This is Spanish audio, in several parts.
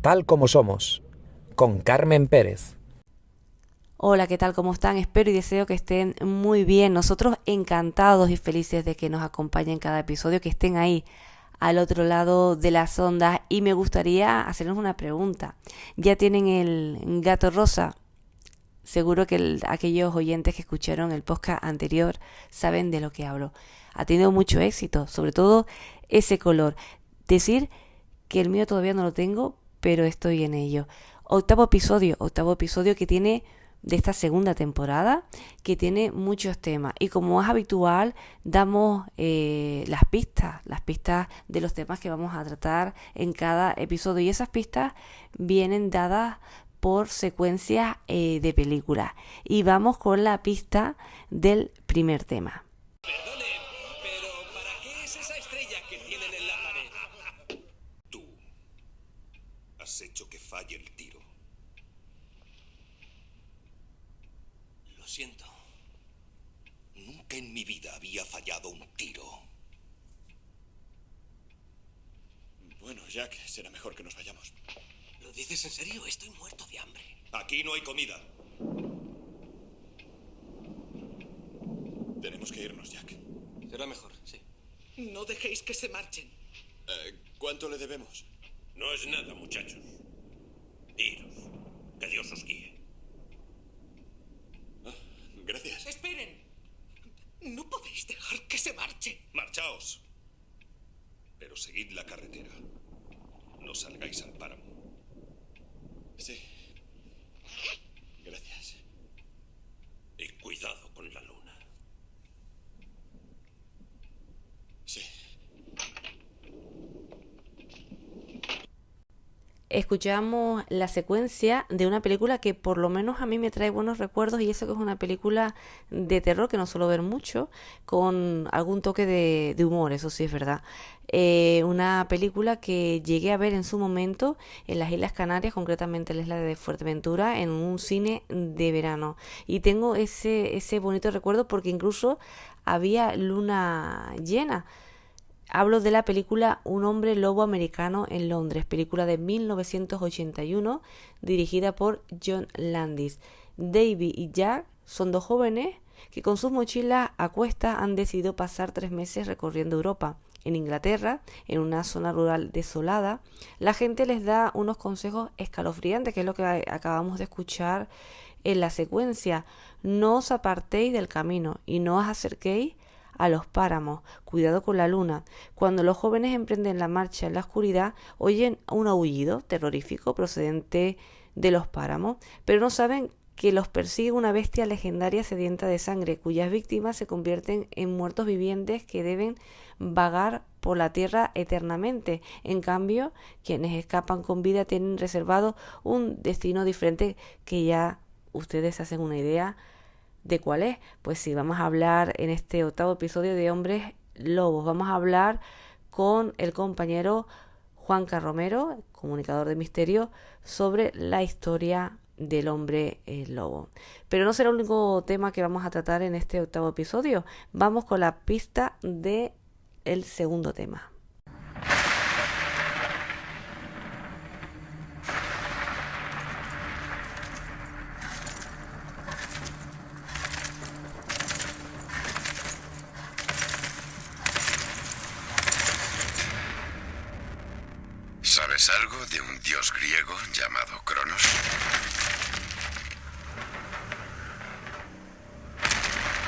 Tal como somos, con Carmen Pérez. Hola, ¿qué tal? ¿Cómo están? Espero y deseo que estén muy bien. Nosotros encantados y felices de que nos acompañen cada episodio, que estén ahí al otro lado de las ondas. Y me gustaría hacerles una pregunta. ¿Ya tienen el gato rosa? Seguro que aquellos oyentes que escucharon el podcast anterior saben de lo que hablo. Ha tenido mucho éxito, sobre todo ese color. Decir que el mío todavía no lo tengo, pero estoy en ello. Octavo episodio que tiene de esta segunda temporada, que tiene muchos temas. Y como es habitual, damos las pistas de los temas que vamos a tratar en cada episodio. Y esas pistas vienen dadas por secuencias de películas. Y vamos con la pista del primer tema. Perdone, pero ¿para qué es esa estrella que tienen en la pared? Tú has hecho que falle el tiro. Lo siento. Nunca en mi vida había fallado un tiro. Bueno, Jack, será mejor que nos vayamos. ¿Lo dices en serio? Estoy muerto de hambre. Aquí no hay comida. Tenemos que irnos, Jack. Será mejor, sí. No dejéis que se marchen. ¿Cuánto le debemos? No es nada, muchachos. Iros. Que Dios os guíe. Gracias. Esperen. No podéis dejar que se marchen. Marchaos. Pero seguid la carretera. No salgáis al páramo. Sí. Gracias. Y cuidado con la luna. Sí. Escuchamos la secuencia de una película que por lo menos a mí me trae buenos recuerdos, y eso que es una película de terror que no suelo ver mucho, con algún toque de humor, eso sí es verdad. Una película que llegué a ver en su momento en las Islas Canarias, concretamente en la isla de Fuerteventura, en un cine de verano. Y tengo ese bonito recuerdo porque incluso había luna llena. Hablo de la película Un hombre lobo americano en Londres, película de 1981 dirigida por John Landis. David y Jack son dos jóvenes que con sus mochilas a cuestas han decidido pasar 3 meses recorriendo Europa. En Inglaterra, en una zona rural desolada, la gente les da unos consejos escalofriantes, que es lo que acabamos de escuchar en la secuencia. No os apartéis del camino y no os acerquéis a los páramos, cuidado con la luna. Cuando los jóvenes emprenden la marcha en la oscuridad, oyen un aullido terrorífico procedente de los páramos, pero no saben que los persigue una bestia legendaria sedienta de sangre, cuyas víctimas se convierten en muertos vivientes que deben vagar por la tierra eternamente. En cambio, quienes escapan con vida tienen reservado un destino diferente, que ya ustedes se hacen una idea de cuál es. Pues sí, vamos a hablar en este octavo episodio de Hombres Lobos. Vamos a hablar con el compañero Juanca Romero, comunicador de misterio, sobre la historia del hombre lobo. Pero no será el único tema que vamos a tratar en este octavo episodio. Vamos con la pista de el segundo tema. ¿Sabes algo de un dios griego llamado Cronos?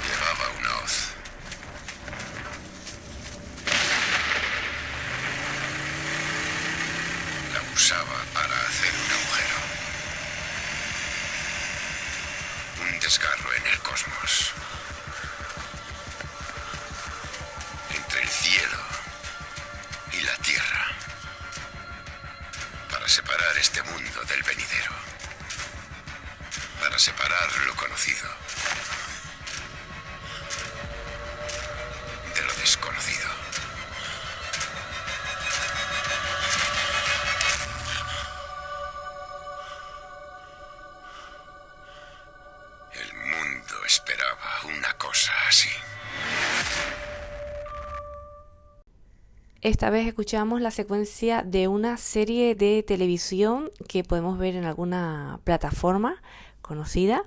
Llevaba una hoz. La usaba para hacer un agujero. Un desgarro en el cosmos. Entre el cielo y la tierra. Para separar este mundo del venidero. Para separar lo conocido de lo desconocido. El mundo esperaba una cosa así. Esta vez escuchamos la secuencia de una serie de televisión que podemos ver en alguna plataforma conocida.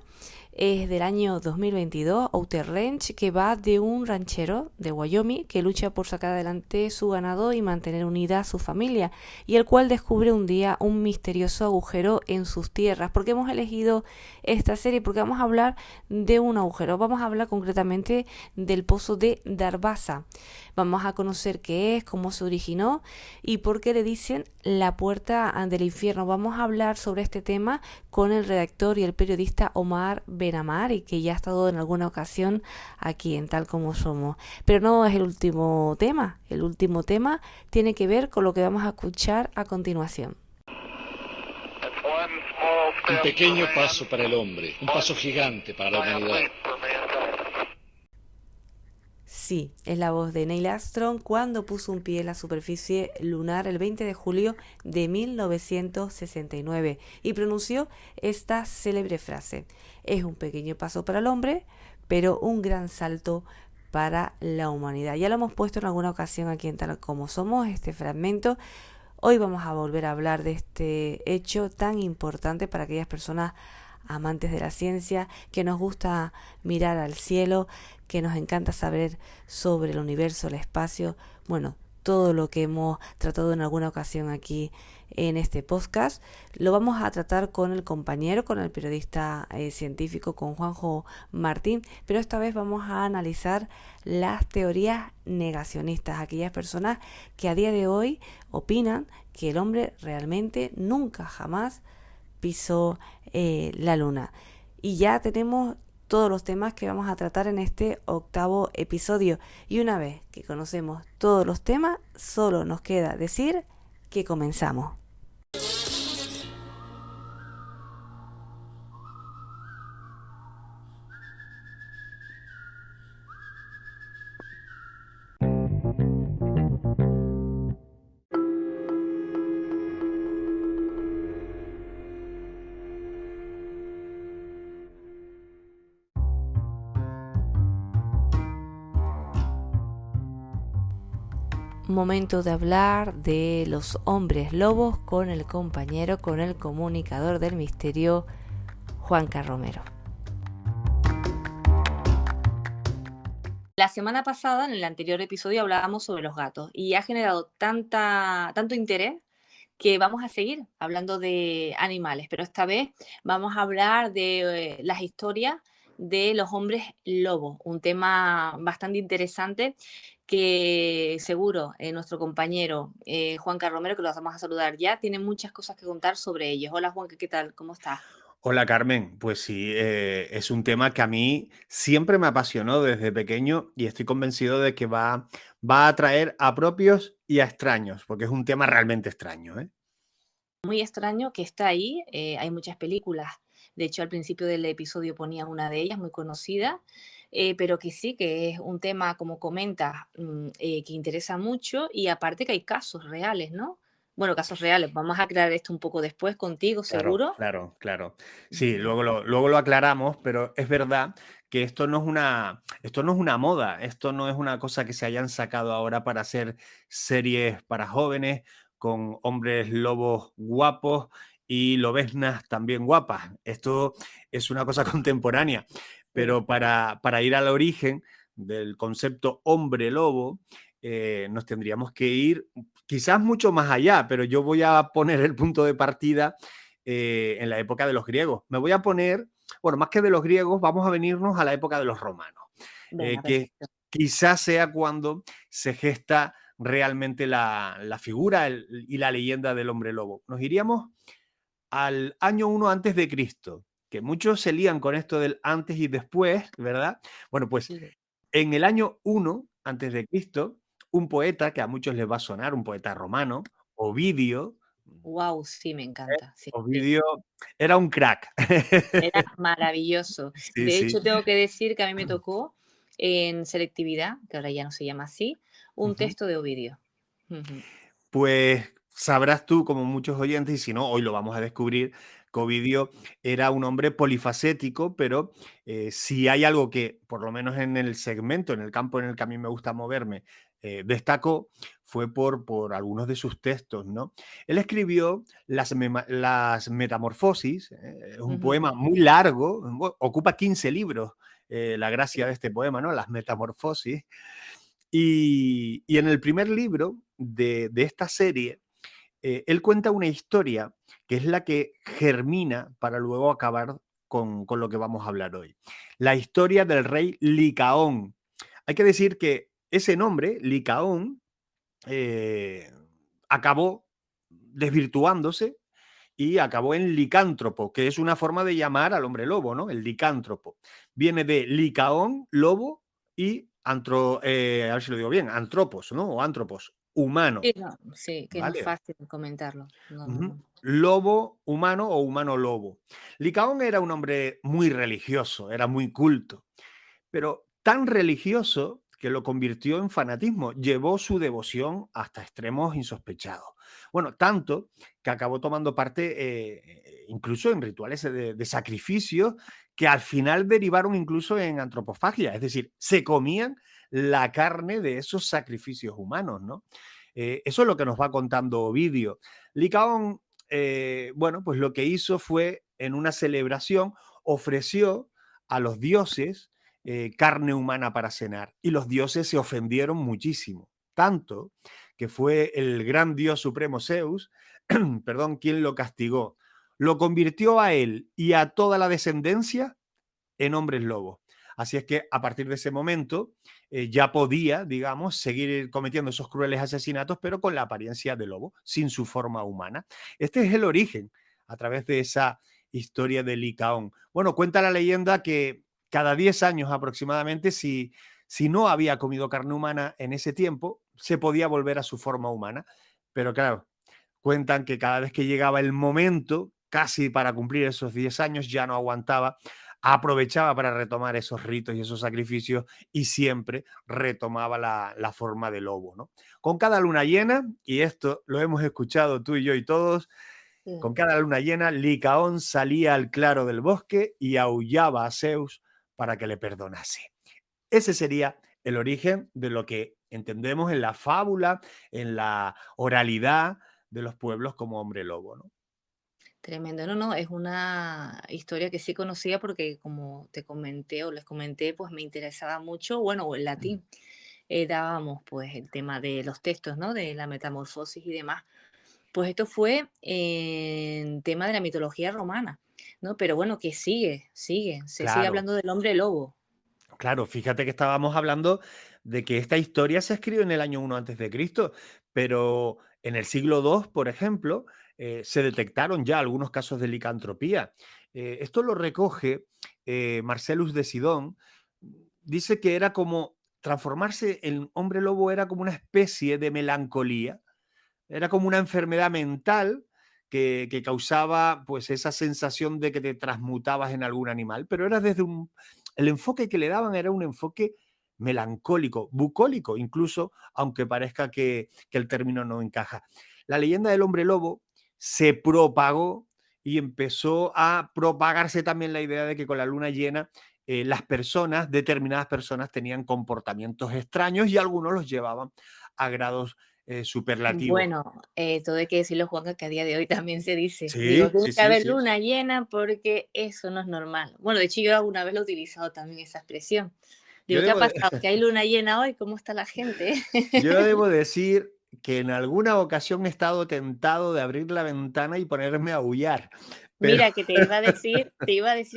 Es del año 2022, Outer Range, que va de un ranchero de Wyoming que lucha por sacar adelante su ganado y mantener unida a su familia, y el cual descubre un día un misterioso agujero en sus tierras. ¿Por qué hemos elegido esta serie? Porque vamos a hablar de un agujero, vamos a hablar concretamente del pozo de Darbaza. Vamos a conocer qué es, cómo se originó y por qué le dicen la puerta del infierno. Vamos a hablar sobre este tema con el redactor y el periodista Omar Benamar, que ya ha estado en alguna ocasión aquí en Tal Como Somos. Pero no es el último tema. El último tema tiene que ver con lo que vamos a escuchar a continuación. Un pequeño paso para el hombre, un paso gigante para la humanidad. Sí, es la voz de Neil Armstrong cuando puso un pie en la superficie lunar el 20 de julio de 1969 y pronunció esta célebre frase: es un pequeño paso para el hombre, pero un gran salto para la humanidad. Ya lo hemos puesto en alguna ocasión aquí en Tal Como Somos, este fragmento. Hoy vamos a volver a hablar de este hecho tan importante para aquellas personas amantes de la ciencia, que nos gusta mirar al cielo, que nos encanta saber sobre el universo, el espacio, bueno, todo lo que hemos tratado en alguna ocasión aquí en este podcast. Lo vamos a tratar con el compañero, con el periodista científico, con Juanjo Martín, pero esta vez vamos a analizar las teorías negacionistas, aquellas personas que a día de hoy opinan que el hombre realmente nunca jamás pisó la luna. Y ya tenemos todos los temas que vamos a tratar en este 8º episodio. Y una vez que conocemos todos los temas, solo nos queda decir que comenzamos. Momento de hablar de los hombres lobos con el compañero, con el comunicador del misterio, Juanca Romero. La semana pasada, en el anterior episodio, hablábamos sobre los gatos y ha generado tanto interés que vamos a seguir hablando de animales, pero esta vez vamos a hablar de las historias de los hombres lobos, un tema bastante interesante que seguro nuestro compañero Juanca Romero, que lo vamos a saludar ya, tiene muchas cosas que contar sobre ellos. Hola Juanca, ¿qué tal? ¿Cómo estás? Hola Carmen, pues sí, es un tema que a mí siempre me apasionó desde pequeño y estoy convencido de que va a atraer a propios y a extraños, porque es un tema realmente extraño, ¿eh? Muy extraño que está ahí, hay muchas películas, de hecho al principio del episodio ponía una de ellas muy conocida, pero que sí, que es un tema, como comentas, que interesa mucho y aparte que hay casos reales, ¿no? Bueno, casos reales, vamos a aclarar esto un poco después contigo, Claro, seguro. claro. Sí, luego lo aclaramos, pero es verdad que esto no es una moda, esto no es una cosa que se hayan sacado ahora para hacer series para jóvenes con hombres lobos guapos y lobeznas también guapas. Esto es una cosa contemporánea, pero para ir al origen del concepto hombre lobo, nos tendríamos que ir quizás mucho más allá, pero yo voy a poner el punto de partida en la época de los griegos. Me voy a poner, bueno, más que de los griegos, vamos a venirnos a la época de los romanos, Venga, que quizás sea cuando se gesta realmente la figura y la leyenda del hombre lobo. Nos iríamos al año 1 antes de Cristo, que muchos se lían con esto del antes y después, ¿verdad? Bueno, pues sí. en el año 1 antes de Cristo, un poeta que a muchos les va a sonar, un poeta romano, Ovidio. Wow, sí, me encanta. Sí, sí. Ovidio era un crack. Era maravilloso. Sí, De sí. hecho, tengo que decir que a mí me tocó en selectividad, que ahora ya no se llama así, un Ujú. texto de Ovidio. Ujú. Pues sabrás tú, como muchos oyentes, y si no, hoy lo vamos a descubrir, que Ovidio era un hombre polifacético, pero si hay algo que, por lo menos en el segmento, en el campo en el que a mí me gusta moverme, destacó fue por algunos de sus textos, ¿no? Él escribió las Metamorfosis, es un Ujú. poema muy largo, ocupa 15 libros, la gracia de este poema, ¿no? Las Metamorfosis. Y en el primer libro de esta serie, él cuenta una historia que es la que germina para luego acabar con lo que vamos a hablar hoy. La historia del rey Licaón. Hay que decir que ese nombre, Licaón, eh, acabó desvirtuándose y acabó en licántropo, que es una forma de llamar al hombre lobo, ¿no? El licántropo. Viene de licaón, lobo, y a ver si lo digo bien, antropos, ¿no? O antropos, humano, Sí, no, sí, que no es ¿vale? fácil comentarlo. No, no, Ujú. no. Lobo humano o humano lobo. Licaón era un hombre muy religioso, era muy culto, pero tan religioso que lo convirtió en fanatismo, llevó su devoción hasta extremos insospechados. Bueno, tanto que acabó tomando parte incluso en rituales de sacrificios que al final derivaron incluso en antropofagia, es decir, se comían la carne de esos sacrificios humanos, ¿no? Eso es lo que nos va contando Ovidio. Licaón, bueno, pues lo que hizo fue en una celebración ofreció a los dioses carne humana para cenar. Y los dioses se ofendieron muchísimo, tanto que fue el gran dios supremo Zeus, perdón, quien lo castigó. Lo convirtió a él y a toda la descendencia en hombres lobos. Así es que a partir de ese momento ya podía, digamos, seguir cometiendo esos crueles asesinatos, pero con la apariencia de lobo, sin su forma humana. Este es el origen, a través de esa historia de Licaón. Bueno, cuenta la leyenda que cada 10 años aproximadamente, si no había comido carne humana en ese tiempo, se podía volver a su forma humana. Pero claro, cuentan que cada vez que llegaba el momento, casi para cumplir esos 10 años, ya no aguantaba, aprovechaba para retomar esos ritos y esos sacrificios y siempre retomaba la forma de lobo, ¿no? Con cada luna llena, y esto lo hemos escuchado tú y yo y todos, Sí. con cada luna llena, Licaón salía al claro del bosque y aullaba a Zeus para que le perdonase. Ese sería el origen de lo que entendemos en la fábula, en la oralidad de los pueblos como hombre lobo, ¿no? Tremendo, no, no, es una historia que sí conocía porque como te comenté o les comenté, pues me interesaba mucho, bueno, el latín. Dábamos pues el tema de los textos, ¿no? De la metamorfosis y demás. Pues esto fue en tema de la mitología romana, ¿no? Pero bueno, que se sigue Claro, hablando del hombre lobo. claro, fíjate que estábamos hablando de que esta historia se escribe en el año 1 antes de Cristo, pero en el siglo II, por ejemplo, se detectaron ya algunos casos de licantropía. Esto lo recoge Marcellus de Sidón. Dice que era como transformarse en hombre lobo, era como una especie de melancolía, era como una enfermedad mental que causaba pues esa sensación de que te transmutabas en algún animal, pero era desde un... El enfoque que le daban era un enfoque melancólico, bucólico incluso, aunque parezca que el término no encaja. La leyenda del hombre lobo se propagó y empezó a propagarse también la idea de que con la luna llena las personas, determinadas personas tenían comportamientos extraños y algunos los llevaban a grados superlativos. Bueno, todo hay que decirlo, Juanca, que a día de hoy también se dice. Digo, Sí, tiene sí, que sí, haber sí. luna llena porque eso no es normal. Bueno, de hecho yo alguna vez lo he utilizado también esa expresión. Yo Digo, ¿qué ha debo, pasado? ¿Que hay luna llena hoy? ¿Cómo está la gente? yo debo decir que en alguna ocasión he estado tentado de abrir la ventana y ponerme a aullar, pero Mira, que te iba a decir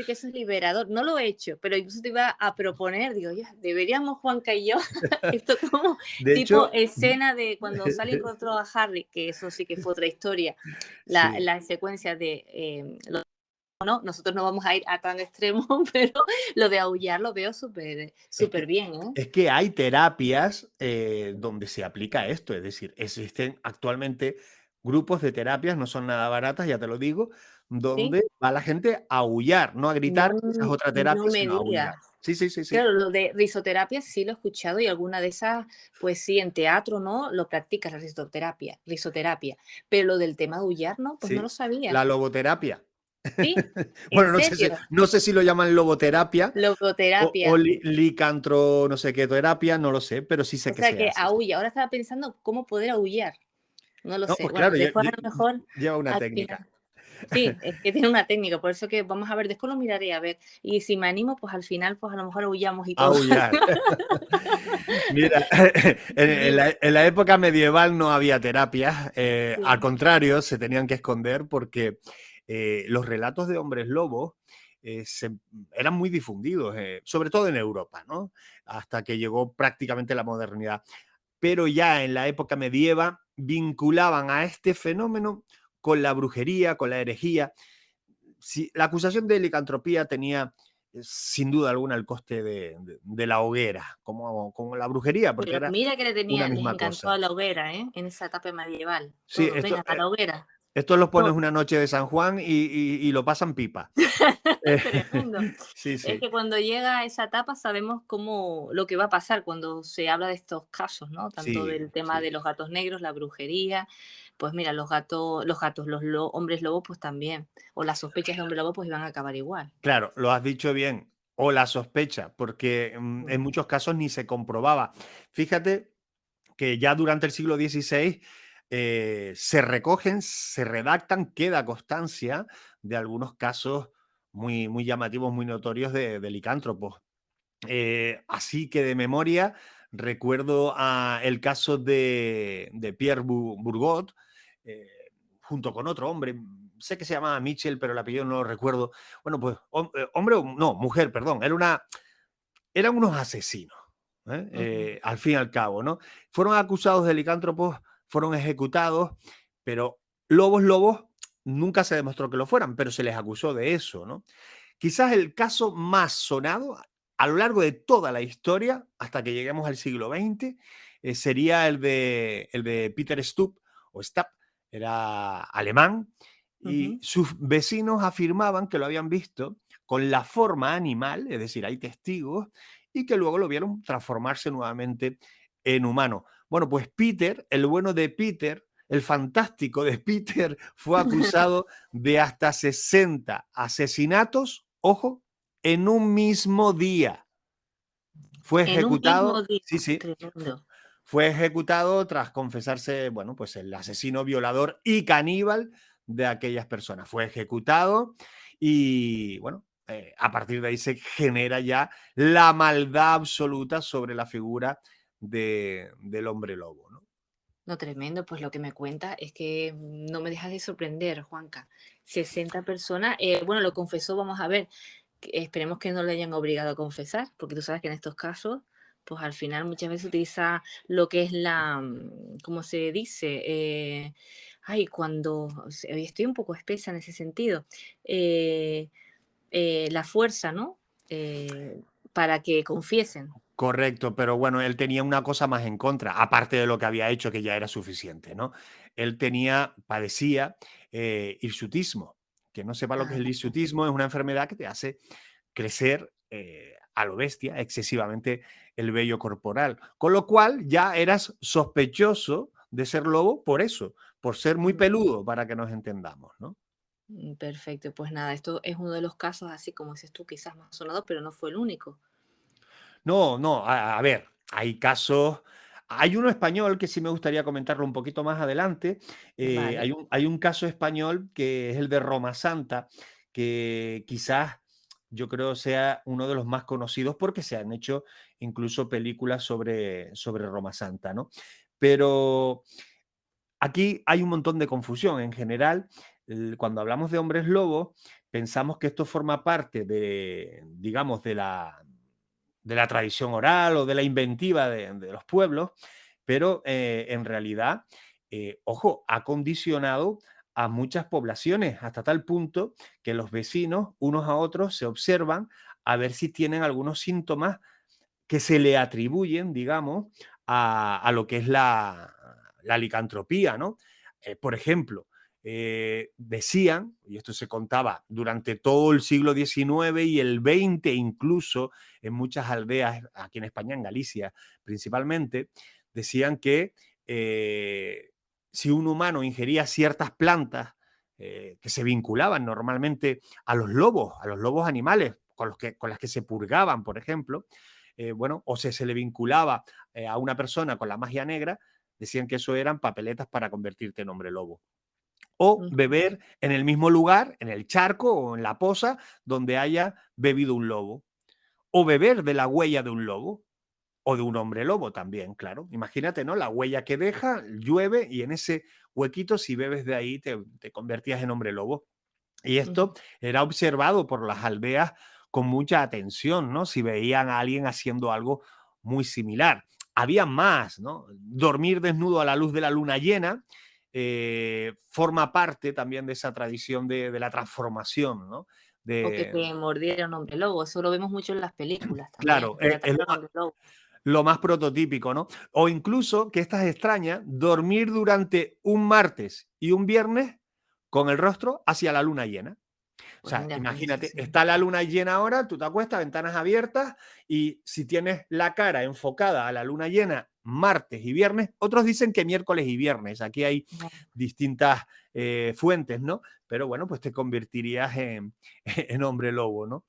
que eso es liberador. No lo he hecho, pero incluso te iba a proponer, digo, ya, deberíamos, Juanca y yo, esto como de tipo hecho, escena de cuando Sally encontró a Harry, que eso sí que fue otra historia, sí. la secuencia de, no, nosotros no vamos a ir a tan extremo, pero lo de aullar lo veo súper Es súper que, bien, ¿eh? es que hay terapias donde se aplica esto, es decir, existen actualmente grupos de terapias, no son nada baratas, ya te lo digo, Sí, donde va la gente a aullar, no a no, gritar, esa es otra no terapia, me sino a digas. aullar. Sí, sí, sí, sí. Claro, lo de risoterapia sí lo he escuchado y alguna de esas, pues sí, en teatro, ¿no? Lo practicas, la risoterapia, pero lo del tema de aullar, ¿no? Pues no lo Sí. sabía. La logoterapia. Sí, en Bueno, serio, no sé si lo llaman loboterapia o logoterapia. licantro, no sé qué terapia, no lo sé, pero sí sé O que sea se que hace. Sí. aulla. Ahora estaba pensando cómo poder aullar. No lo No, sé. pues Bueno, claro, después a lo mejor lleva una al técnica. final. Sí, es que tiene una técnica, por eso que vamos a ver, después lo miraré a ver. Y si me animo, pues al final, pues a lo mejor aullamos y todo. Aullar. Mira, Dime. en la época medieval no había terapias, al Sí. contrario, se tenían que esconder porque los relatos de hombres lobos eran muy difundidos, sobre todo en Europa, ¿no? Hasta que llegó prácticamente la modernidad. Pero ya en la época medieval vinculaban a este fenómeno con la brujería, con la herejía. Si, la acusación de licantropía tenía sin duda alguna el coste de la hoguera, como la brujería, porque Pero era mira que una les misma encantó a cosa. la hoguera, ¿eh? En esa etapa medieval. Sí, Todos, vengan a la hoguera. esto los pones Todos. una noche de San Juan y lo pasan pipa. Eh, Tremendo. sí, Es sí, que cuando llega esa etapa sabemos cómo lo que va a pasar cuando se habla de estos casos, ¿no? Tanto sí, del tema de sí. los gatos negros, la brujería, pues mira, hombres lobos, pues también. O las sospechas de hombre lobo, pues iban a acabar igual. Claro, lo has dicho bien. O la sospecha, porque en Mm. muchos casos ni se comprobaba. Fíjate que ya durante el siglo XVI se recogen, se redactan, queda constancia de algunos casos muy, muy llamativos, muy notorios de licántropos. Así que de memoria recuerdo el caso de Pierre Bourgot, eh, junto con otro hombre, sé que se llamaba Mitchell, pero el apellido no lo recuerdo. Bueno, pues hombre, no, mujer, perdón, eran unos asesinos, ¿eh? Ujú. Al fin y al cabo, ¿no? Fueron acusados de licántropos, fueron ejecutados, pero lobos nunca se demostró que lo fueran, pero se les acusó de eso, ¿no? Quizás el caso más sonado a lo largo de toda la historia, hasta que lleguemos al siglo XX, sería el de Peter Stubb, o Stapp, era alemán, y Ujú. sus vecinos afirmaban que lo habían visto con la forma animal, es decir, hay testigos, y que luego lo vieron transformarse nuevamente en humano. Bueno, pues Peter, el bueno de Peter, el fantástico de Peter, fue acusado de hasta 60 asesinatos, ojo, en un mismo día. Fue En un mismo ejecutado, día. sí, sí, Tremendo. fue ejecutado tras confesarse, bueno, pues el asesino, violador y caníbal de aquellas personas. Fue ejecutado y, bueno, a partir de ahí se genera ya la maldad absoluta sobre la figura del hombre lobo, ¿no? No, tremendo, pues lo que me cuenta es que no me dejas de sorprender, Juanca. 60 personas, bueno, lo confesó, vamos a ver, esperemos que no le hayan obligado a confesar, porque tú sabes que en estos casos, pues al final muchas veces utiliza lo que es ¿cómo se dice? Ay, hoy estoy un poco espesa en ese sentido, eh, la fuerza, ¿no? Para que confiesen. Correcto, pero bueno, él tenía una cosa más en contra, aparte de lo que había hecho, que ya era suficiente, ¿no? Él padecía hirsutismo. Que no sepa lo que es el Ah, hirsutismo, es una enfermedad que te hace crecer a lo bestia excesivamente el vello corporal. Con lo cual ya eras sospechoso de ser lobo por eso, por ser muy peludo, para que nos entendamos, ¿no? perfecto, pues nada, esto es uno de los casos, así como dices tú, quizás más sonado, pero no fue el único. No, no, a ver, hay casos. Hay uno español que sí me gustaría comentarlo un poquito más adelante. Vale. Hay un caso español que es el de Roma Santa, que quizás yo creo sea uno de los más conocidos porque se han hecho incluso películas sobre Roma Santa, ¿no? Pero aquí hay un montón de confusión. En general, cuando hablamos de hombres lobos, pensamos que esto forma parte de, digamos, de la tradición oral o de la inventiva de los pueblos, pero en realidad, ojo, ha condicionado a muchas poblaciones hasta tal punto que los vecinos unos a otros se observan a ver si tienen algunos síntomas que se le atribuyen, digamos, a lo que es la licantropía, ¿no? Por ejemplo, decían, y esto se contaba durante todo el siglo XIX y el XX incluso en muchas aldeas aquí en España, en Galicia principalmente, decían que si un humano ingería ciertas plantas que se vinculaban normalmente a los lobos animales, con las que se purgaban, por ejemplo, bueno, o se le vinculaba a una persona con la magia negra, decían que eso eran papeletas para convertirte en hombre lobo. O beber en el mismo lugar, en el charco o en la poza donde haya bebido un lobo. O beber de la huella de un lobo. O de un hombre lobo también, claro. Imagínate, ¿no? La huella que deja, llueve y en ese huequito, si bebes de ahí, te convertías en hombre lobo. Y esto era observado por las aldeas con mucha atención, ¿no? Si veían a alguien haciendo algo muy similar. Había más, ¿no? Dormir desnudo a la luz de la luna llena forma parte también de esa tradición de la transformación, ¿no? O que te mordiera un hombre lobo. Eso lo vemos mucho en las películas también. Claro, Que es atacan a un hombre lobo. lo más prototípico, ¿no? O incluso, que esta es extraña, dormir durante un martes y un viernes con el rostro hacia la luna llena. O Pues sea, mira, pues eso imagínate, sí. está la luna llena ahora, tú te acuestas, ventanas abiertas, y si tienes la cara enfocada a la luna llena martes y viernes, otros dicen que miércoles y viernes, aquí hay distintas fuentes, ¿no? Pero bueno, pues te convertirías en hombre lobo, ¿no?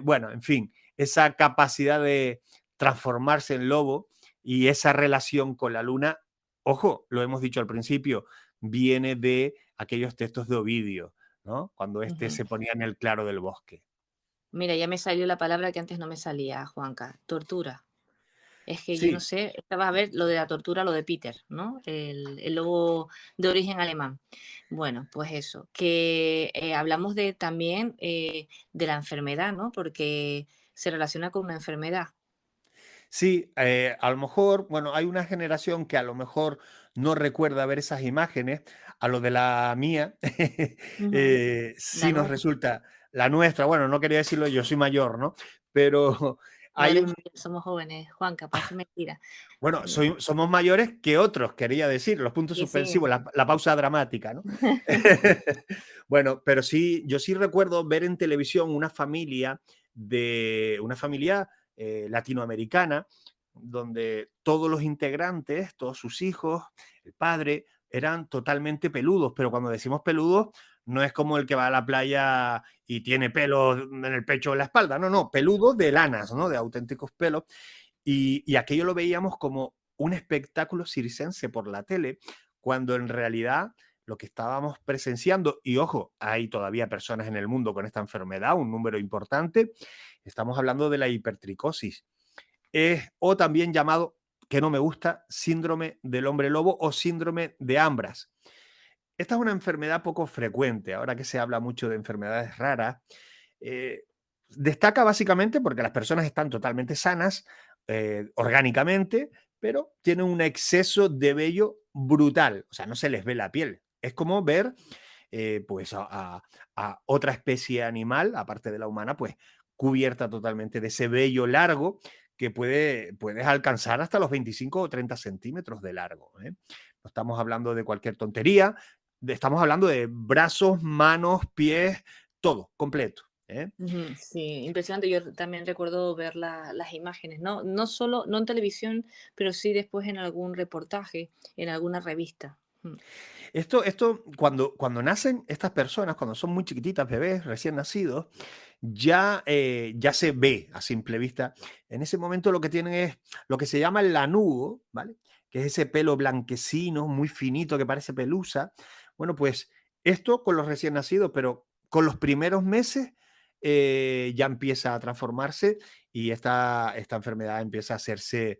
Bueno, en fin, esa capacidad de transformarse en lobo y esa relación con la luna, ojo, lo hemos dicho al principio, viene de aquellos textos de Ovidio, ¿no? Cuando se ponía en el claro del bosque. Mira, ya me salió la palabra que antes no me salía, Juanca. Tortura. Es que yo no Sí, sé, estaba a ver lo de la tortura, lo de Peter, ¿no? El lobo de origen alemán. Bueno, pues eso, que hablamos también de la enfermedad, ¿no? Porque se relaciona con una enfermedad. sí, a lo mejor, bueno, hay una generación que a lo mejor no recuerda ver esas imágenes, a lo de la mía, Ujú. La sí nos nuestra. resulta, la nuestra, bueno, no quería decirlo, yo soy mayor, ¿no? Pero No hay eres un, mayor, somos jóvenes, Juanca, parece mentira. bueno, somos mayores que otros, quería decir, los puntos Sí, sí. suspensivos, la pausa dramática, ¿no? Bueno, pero sí, yo sí recuerdo ver en televisión una familia latinoamericana, donde todos los integrantes, todos sus hijos, el padre, eran totalmente peludos, pero cuando decimos peludos, no es como el que va a la playa y tiene pelos en el pecho o en la espalda, no, no, peludos de lanas, ¿no? De auténticos pelos. Y aquello lo veíamos como un espectáculo circense por la tele, cuando en realidad lo que estábamos presenciando, y ojo, hay todavía personas en el mundo con esta enfermedad, un número importante, estamos hablando de la hipertricosis, o también llamado, que no me gusta, síndrome del hombre lobo o síndrome de Ambras. Esta es una enfermedad poco frecuente, ahora que se habla mucho de enfermedades raras. eh, Destaca básicamente porque las personas están totalmente sanas orgánicamente, pero tienen un exceso de vello brutal, o sea, no se les ve la piel. Es como ver pues a otra especie animal, aparte de la humana, pues cubierta totalmente de ese vello largo que puedes alcanzar hasta los 25 o 30 centímetros de largo. No estamos hablando de cualquier tontería, estamos hablando de brazos, manos, pies, todo completo. Ujú, sí, impresionante. Yo también recuerdo ver las imágenes, ¿no? No solo, no en televisión, pero sí después en algún reportaje, en alguna revista. Esto cuando nacen estas personas, cuando son muy chiquititas, bebés, recién nacidos, ya se ve a simple vista. En ese momento lo que tienen es lo que se llama el lanugo, ¿vale? Que es ese pelo blanquecino, muy finito, que parece pelusa. Bueno, pues esto con los recién nacidos, pero con los primeros meses ya empieza a transformarse y esta enfermedad empieza a hacerse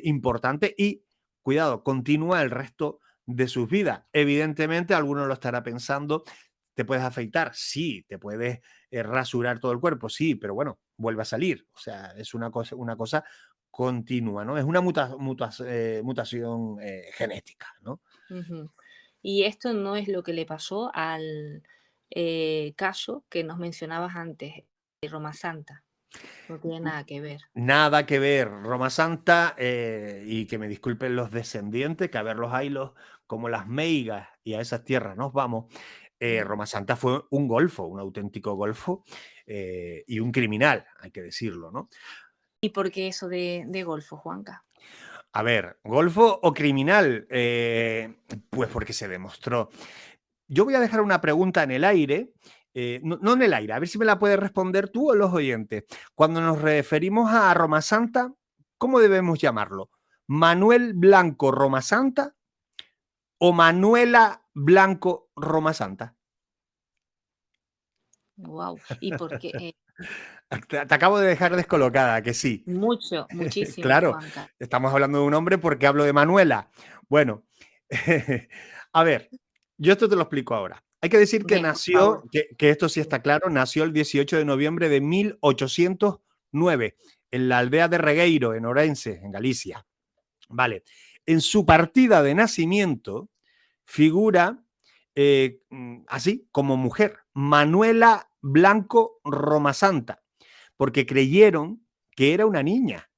importante y, cuidado, continúa el resto de sus vidas. Evidentemente, alguno lo estará pensando, ¿te puedes afeitar? Sí, te puedes rasurar todo el cuerpo, sí, pero bueno, vuelve a salir. O sea, es una cosa continua, ¿no? Es una mutación genética, ¿no? Ujú. Y esto no es lo que le pasó al caso que nos mencionabas antes, de Roma Santa. No tiene nada que ver. Nada que ver, Roma Santa, y que me disculpen los descendientes, que a ver los haylos como las meigas y a esas tierras nos vamos. Roma Santa fue un golfo, un auténtico golfo y un criminal, hay que decirlo, ¿no? ¿Y por qué eso de Golfo, Juanca? A ver, golfo o criminal, pues porque se demostró. yo voy a dejar una pregunta en el aire, no en el aire, a ver si me la puedes responder tú o los oyentes. Cuando nos referimos a Roma Santa, ¿cómo debemos llamarlo? ¿Manuel Blanco Roma Santa o Manuela Blanco Roma Santa? Wow. ¿Y por qué? Te acabo de dejar descolocada, que sí. Muchísimo, Claro, Juanca. estamos hablando de un hombre porque hablo de Manuela. Bueno, a ver, yo esto te lo explico ahora. Hay que decir que Venga, por nació, favor. que esto sí está claro, nació el 18 de noviembre de 1809 en la aldea de Regueiro, en Ourense, en Galicia. Vale. En su partida de nacimiento figura así como mujer, Manuela Blanco Roma Santa, porque creyeron que era una niña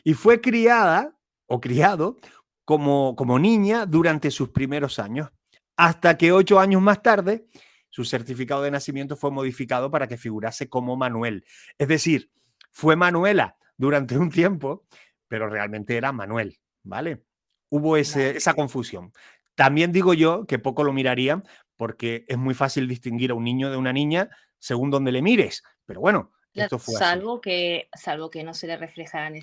y fue criada o criado como niña durante sus primeros años, hasta que 8 años más tarde su certificado de nacimiento fue modificado para que figurase como Manuel. Es decir, fue Manuela durante un tiempo, pero realmente era Manuel, ¿vale? Hubo esa confusión. También digo yo que poco lo mirarían porque es muy fácil distinguir a un niño de una niña según donde le mires, pero bueno, Claro, esto fue así. salvo que no se le reflejara en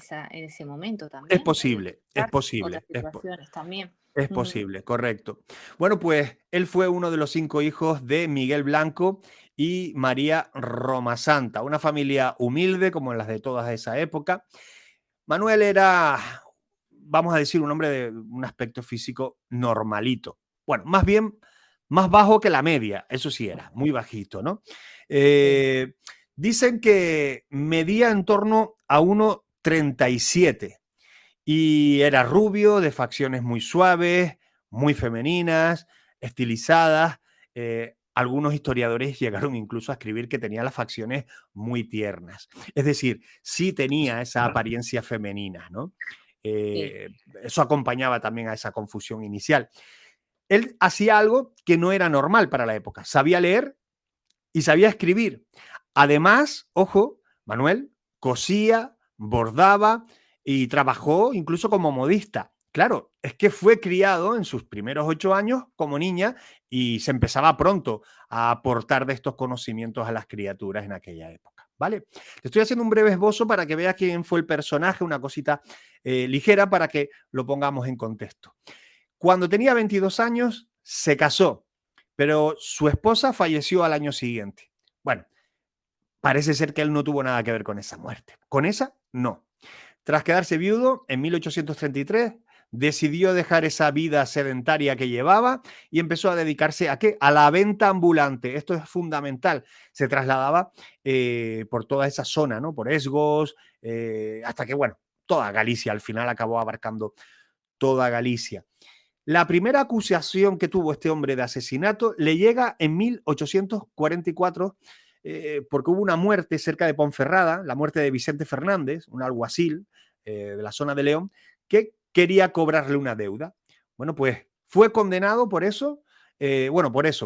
ese momento Es también. Puede posible, es darse otras posible, situaciones también. es Ujú. posible, correcto. Bueno, pues él fue uno de los 5 hijos de Miguel Blanco y María Roma Santa, una familia humilde como las de toda esa época. Manuel era, vamos a decir, un hombre de un aspecto físico normalito. Bueno, más bien más bajo que la media, eso sí era, muy bajito, ¿no? Eh, Dicen que medía en torno a 1,37 y era rubio, de facciones muy suaves, muy femeninas, estilizadas. Algunos historiadores llegaron incluso a escribir que tenía las facciones muy tiernas. Es decir, sí tenía esa apariencia femenina, ¿no? Sí. Eso acompañaba también a esa confusión inicial. Él hacía algo que no era normal para la época. Sabía leer y sabía escribir. Además, ojo, Manuel cosía, bordaba y trabajó incluso como modista. Claro, es que fue criado en sus primeros 8 años como niña y se empezaba pronto a aportar de estos conocimientos a las criaturas en aquella época. ¿Vale? Te estoy haciendo un breve esbozo para que veas quién fue el personaje, una cosita ligera para que lo pongamos en contexto. Cuando tenía 22 años, se casó, pero su esposa falleció al año siguiente. Bueno, parece ser que él no tuvo nada que ver con esa muerte. Con esa, no. Tras quedarse viudo, en 1833, decidió dejar esa vida sedentaria que llevaba y empezó a dedicarse ¿a qué? A la venta ambulante. Esto es fundamental. Se trasladaba por toda esa zona, ¿no? Por Esgos, hasta que, bueno, toda Galicia al final acabó abarcando toda Galicia. La primera acusación que tuvo este hombre de asesinato le llega en 1844 porque hubo una muerte cerca de Ponferrada, la muerte de Vicente Fernández, un alguacil de la zona de León, que quería cobrarle una deuda. Bueno, pues fue condenado por eso,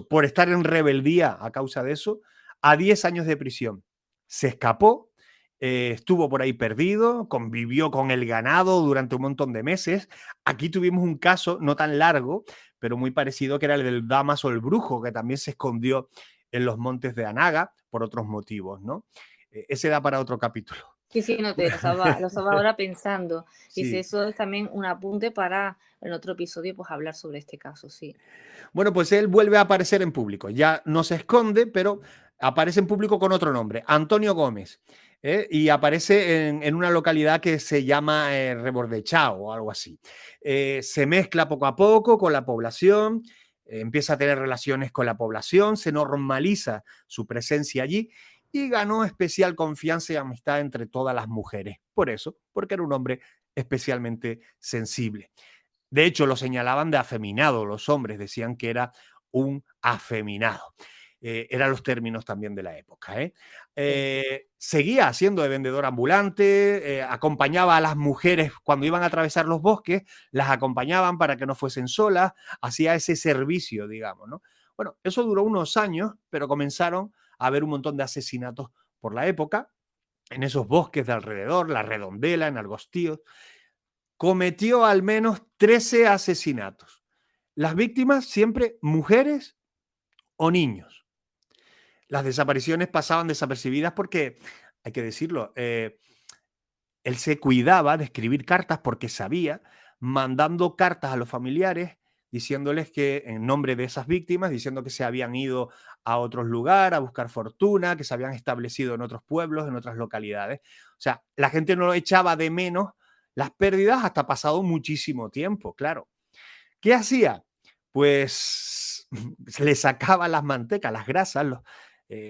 por estar en rebeldía a causa de eso, a 10 años de prisión. Se escapó, estuvo por ahí perdido, convivió con el ganado durante un montón de meses. Aquí tuvimos un caso no tan largo, pero muy parecido, que era el del Damaso el Brujo, que también se escondió en los montes de Anaga por otros motivos, ¿no? Ese da para otro capítulo. Sí, no, lo estaba ahora pensando. Y si Sí. eso es también un apunte para en otro episodio, pues hablar sobre este caso, sí. Bueno, pues él vuelve a aparecer en público. Ya no se esconde, pero aparece en público con otro nombre, Antonio Gómez. Y aparece en una localidad que se llama Rebordechao o algo así. Se mezcla poco a poco con la población, empieza a tener relaciones con la población, se normaliza su presencia allí y ganó especial confianza y amistad entre todas las mujeres. Por eso, porque era un hombre especialmente sensible. De hecho, lo señalaban de afeminado los hombres, decían que era un afeminado. Eran los términos también de la época. Seguía siendo de vendedor ambulante, acompañaba a las mujeres cuando iban a atravesar los bosques, las acompañaban para que no fuesen solas, hacía ese servicio, digamos, ¿no? Bueno, eso duró unos años, pero comenzaron a haber un montón de asesinatos por la época, en esos bosques de alrededor, La Redondela, en Argostíos. Cometió al menos 13 asesinatos. Las víctimas siempre mujeres o niños. Las desapariciones pasaban desapercibidas porque, hay que decirlo, él se cuidaba de escribir cartas porque sabía, mandando cartas a los familiares, diciéndoles que, en nombre de esas víctimas, diciendo que se habían ido a otros lugares a buscar fortuna, que se habían establecido en otros pueblos, en otras localidades. O sea, la gente no lo echaba de menos las pérdidas hasta pasado muchísimo tiempo, claro. ¿Qué hacía? Pues le sacaba las mantecas, las grasas,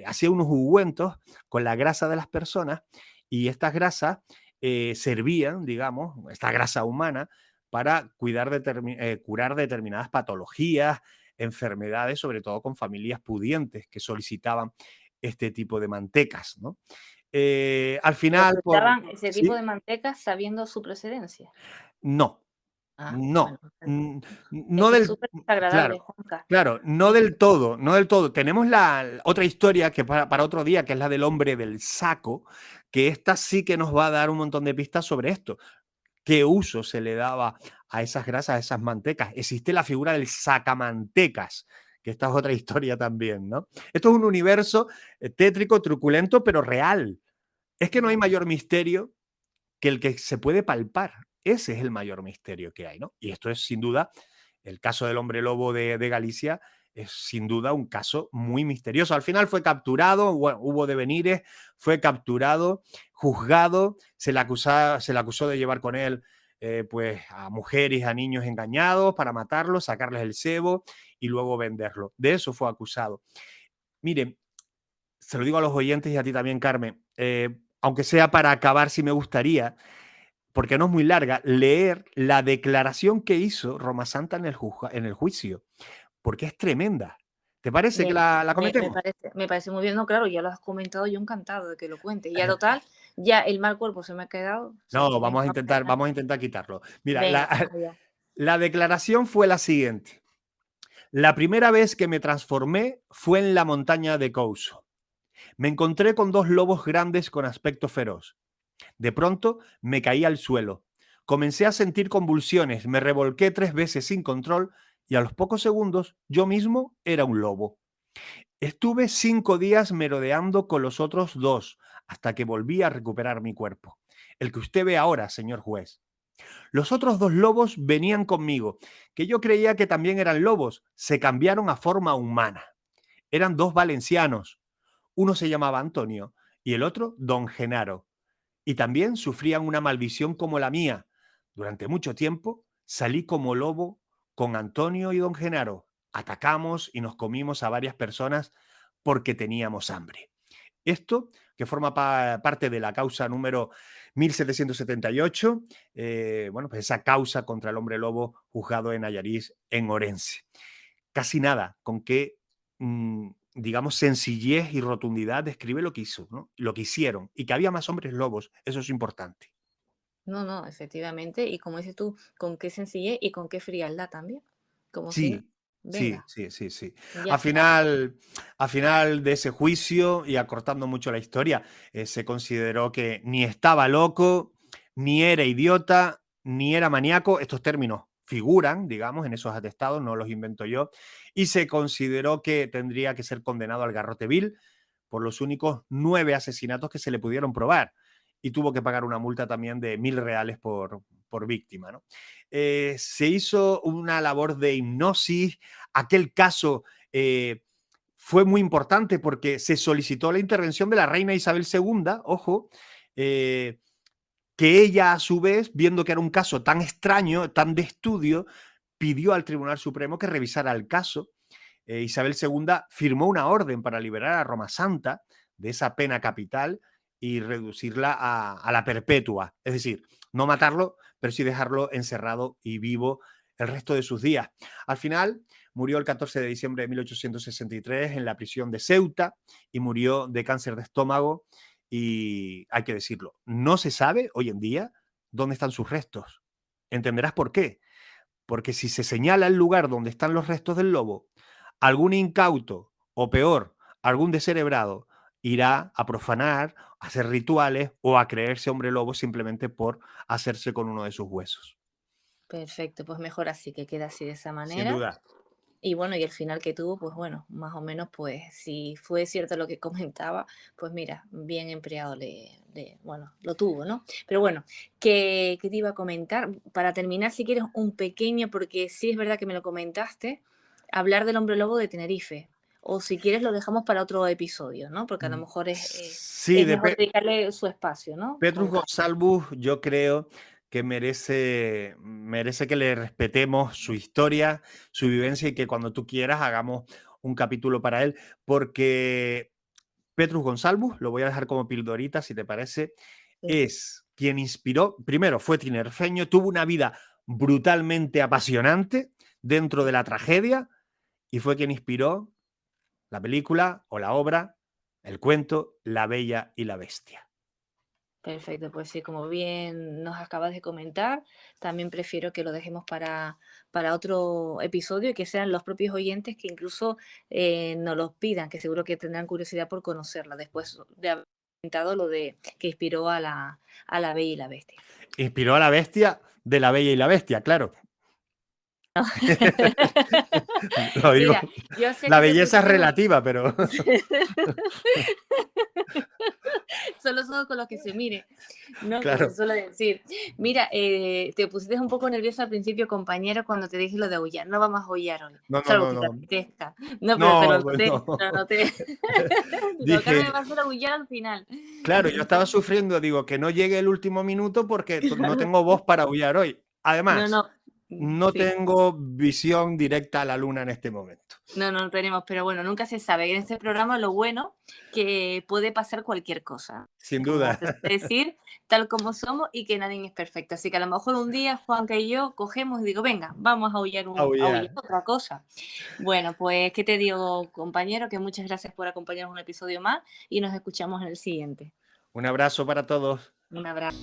hacía unos ungüentos con la grasa de las personas y estas grasas servían, digamos, esta grasa humana, para curar determinadas patologías, enfermedades, sobre todo con familias pudientes que solicitaban este tipo de mantecas, ¿no? Al final, Daban ese tipo ¿sí? de mantecas sabiendo su procedencia. No, Ah, bueno, no, pues, es no que es del, súper desagradable, claro, Juanca. claro, no del todo, no del todo. Tenemos la otra historia que para otro día, que es la del hombre del saco, que esta sí que nos va a dar un montón de pistas sobre esto. ¿Qué uso se le daba a esas grasas, a esas mantecas? Existe la figura del sacamantecas, que esta es otra historia también, ¿no? Esto es un universo tétrico, truculento, pero real. Es que no hay Ya. mayor misterio que el que se puede palpar. Ese es el mayor misterio que hay, ¿no? Y esto es sin duda, el caso del hombre lobo de Galicia es sin duda un caso muy misterioso. Al final fue capturado, hubo devenires, fue capturado, juzgado, se le acusó de llevar con él pues a mujeres, a niños engañados para matarlos, sacarles el sebo y luego venderlo. De eso fue acusado. Miren, se lo digo a los oyentes y a ti también, Carmen, aunque sea para acabar, sí me gustaría, porque no es muy larga, leer la declaración que hizo Roma Santa en el juicio, porque es tremenda. ¿Te parece que Me, la me comentemos? parece muy bien, no, claro, ya lo has comentado, yo encantado de que lo cuentes. Ya total, ya el mal cuerpo se me ha quedado. O sea, No, que venga, vamos a intentar quitarlo. Mira, venga, vamos allá. la declaración fue la siguiente. La primera vez que me transformé fue en la montaña de Couso. Me encontré con dos lobos grandes con aspecto feroz. De pronto me caí al suelo. Comencé a sentir convulsiones, me revolqué 3 veces sin control y a los pocos segundos yo mismo era un lobo. Estuve 5 días merodeando con los otros 2 hasta que volví a recuperar mi cuerpo. El que usted ve ahora, señor juez. Los otros 2 lobos venían conmigo, que yo creía que también eran lobos. Se cambiaron a forma humana. Eran 2 valencianos. Uno se llamaba Antonio y el otro Don Genaro. Y también sufrían una maldición como la mía. Durante mucho tiempo salí como lobo con Antonio y don Genaro. Atacamos y nos comimos a varias personas porque teníamos hambre. Esto, que forma parte de la causa número 1778, bueno, pues esa causa contra el hombre lobo juzgado en Allariz, en Orense. Casi nada, con qué, digamos, sencillez y rotundidad describe lo que hizo, ¿no? Lo que hicieron, y que había más hombres lobos, eso es importante. No, no, efectivamente. Y como dices tú, con qué sencillez y con qué frialdad también. Como si no. Sí, sí, Venga, sí, sí, sí. ya Al está. final, al final de ese juicio, y acortando mucho la historia, se consideró que ni estaba loco, ni era idiota, ni era maníaco. Estos términos figuran, digamos, en esos atestados, no los invento yo, y se consideró que tendría que ser condenado al garrote vil por los únicos 9 asesinatos que se le pudieron probar. Y tuvo que pagar una multa también de 1.000 reales por víctima, ¿no? Se hizo una labor de hipnosis. Aquel caso fue muy importante porque se solicitó la intervención de la reina Isabel II, ojo, que ella a su vez, viendo que era un caso tan extraño, tan de estudio, pidió al Tribunal Supremo que revisara el caso. Isabel II firmó una orden para liberar a Roma Santa de esa pena capital y reducirla a la perpetua. Es decir, no matarlo, pero sí dejarlo encerrado y vivo el resto de sus días. Al final, murió el 14 de diciembre de 1863 en la prisión de Ceuta y murió de cáncer de estómago. Y hay que decirlo, no se sabe hoy en día dónde están sus restos. Entenderás por qué. Porque si se señala el lugar donde están los restos del lobo, algún incauto o peor, algún descerebrado irá a profanar, a hacer rituales o a creerse hombre lobo simplemente por hacerse con uno de sus huesos. Perfecto, pues mejor así, que quede así de esa Sin manera. duda. Y bueno, y el final que tuvo, pues bueno, más o menos, pues si fue cierto lo que comentaba, pues mira, bien empleado bueno, lo tuvo, ¿no? Pero bueno, ¿qué te iba a comentar? Para terminar, si quieres, un pequeño, porque sí es verdad que me lo comentaste, hablar del hombre lobo de Tenerife. O si quieres, lo dejamos para otro episodio, ¿no? Porque a lo mejor Sí, es mejor dedicarle su espacio, ¿no? Petrus Gonsalvus, yo creo que merece que le respetemos su historia, su vivencia y que cuando tú quieras hagamos un capítulo para él, porque Petrus Gonsalvus, lo voy a dejar como pildorita si te parece, es quien inspiró, primero fue tinerfeño, tuvo una vida brutalmente apasionante dentro de la tragedia y fue quien inspiró la película o la obra, el cuento La Bella y la Bestia. Perfecto, pues sí, como bien nos acabas de comentar, también prefiero que lo dejemos para otro episodio y que sean los propios oyentes que incluso nos los pidan, que seguro que tendrán curiosidad por conocerla después de haber comentado lo de que inspiró a la Bella y la Bestia. Inspiró a la bestia de La Bella y la Bestia, claro. Lo digo. Mira, yo sé La que te belleza es pusiste- relativa, pero Solo son con los que se mire, ¿no? Como claro. se suele decir. Mira, te pusiste un poco nervioso al principio, compañero, cuando te dije lo de aullar. No vamos a aullar hoy, No, no, salvo no, que te no. apetezca. No, pero te No, lo pues noté, no. lo noté. Digo, Carmen me va a Dije, hacer aullar al final. claro, yo estaba sufriendo, digo, que no llegue el último minuto porque no tengo voz para aullar hoy. No, Además, no. no Sí. tengo visión directa a la luna en este momento. No tenemos, pero bueno, nunca se sabe. En este programa lo bueno que puede pasar cualquier cosa. Sin Como duda. se suele decir, tal como somos y que nadie es perfecto. Así que a lo mejor un día Juanca y yo cogemos y digo, venga, vamos a aullar Aullar. otra cosa. Bueno, pues, ¿qué te digo, compañero? Que muchas gracias por acompañarnos en un episodio más y nos escuchamos en el siguiente. Un abrazo para todos. Un abrazo.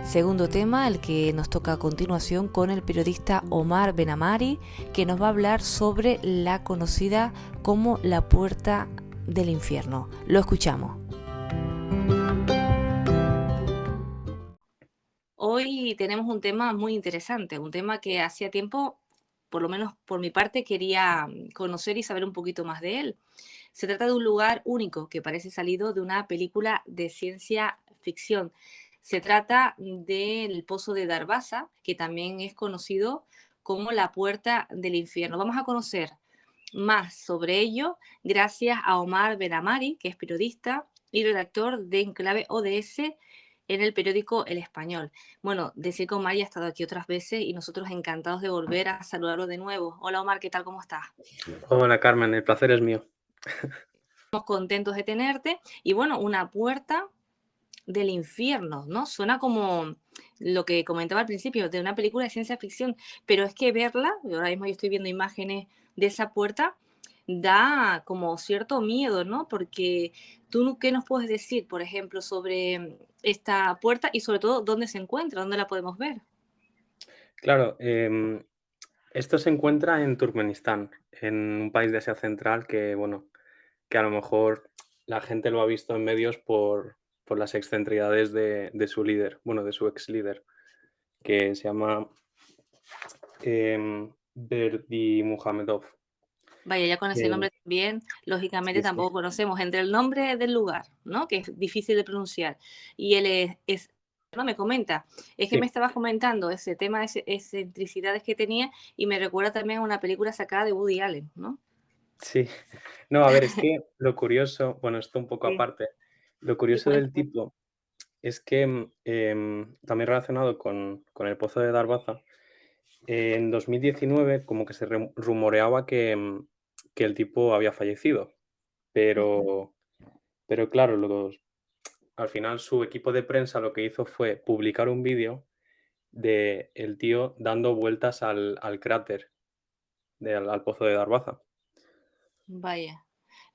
Segundo tema, el que nos toca a continuación con el periodista Omar Benamari, que nos va a hablar sobre la conocida como la Puerta del Infierno. Lo escuchamos. Hoy tenemos un tema muy interesante, un tema que hacía tiempo, por lo menos por mi parte, quería conocer y saber un poquito más de él. Se trata de un lugar único que parece salido de una película de ciencia ficción. Se trata del Pozo de Darbaza, que también es conocido como la Puerta del Infierno. Vamos a conocer más sobre ello gracias a Omar Benamari, que es periodista y redactor de Enclave ODS en el periódico El Español. Bueno, decir que Omar ya ha estado aquí otras veces y nosotros encantados de volver a saludarlo de nuevo. Hola Omar, ¿qué tal? ¿Cómo estás? Hola Carmen, el placer es mío. Estamos contentos de tenerte y bueno, una puerta del infierno, ¿no? Suena como lo que comentaba al principio, de una película de ciencia ficción, pero es que verla, ahora mismo yo estoy viendo imágenes de esa puerta, da como cierto miedo, ¿no? Porque tú, ¿qué nos puedes decir, por ejemplo, sobre esta puerta y sobre todo dónde se encuentra, dónde la podemos ver? Claro, esto se encuentra en Turkmenistán, en un país de Asia Central que, bueno, que a lo mejor la gente lo ha visto en medios por las excentricidades de su líder, bueno, de su ex líder, que se llama Berdimuhamedov. Vaya, ya con ese Que- nombre también, lógicamente sí, sí. tampoco conocemos entre el nombre del lugar, ¿no? Que es difícil de pronunciar, y él no me comenta, es que Sí. me estabas comentando ese tema de excentricidades que tenía y me recuerda también a una película sacada de Woody Allen, ¿no? Sí. No, a ver, es que lo curioso, bueno, esto un poco Sí, aparte, lo sí, curioso del cuéntame. tipo es que también relacionado con el Pozo de Darbaza, en 2019 como que se rumoreaba que el tipo había fallecido, Ujú. pero, pero claro, al final su equipo de prensa lo que hizo fue publicar un vídeo de el tío dando vueltas al cráter, al Pozo de Darbaza. Vaya,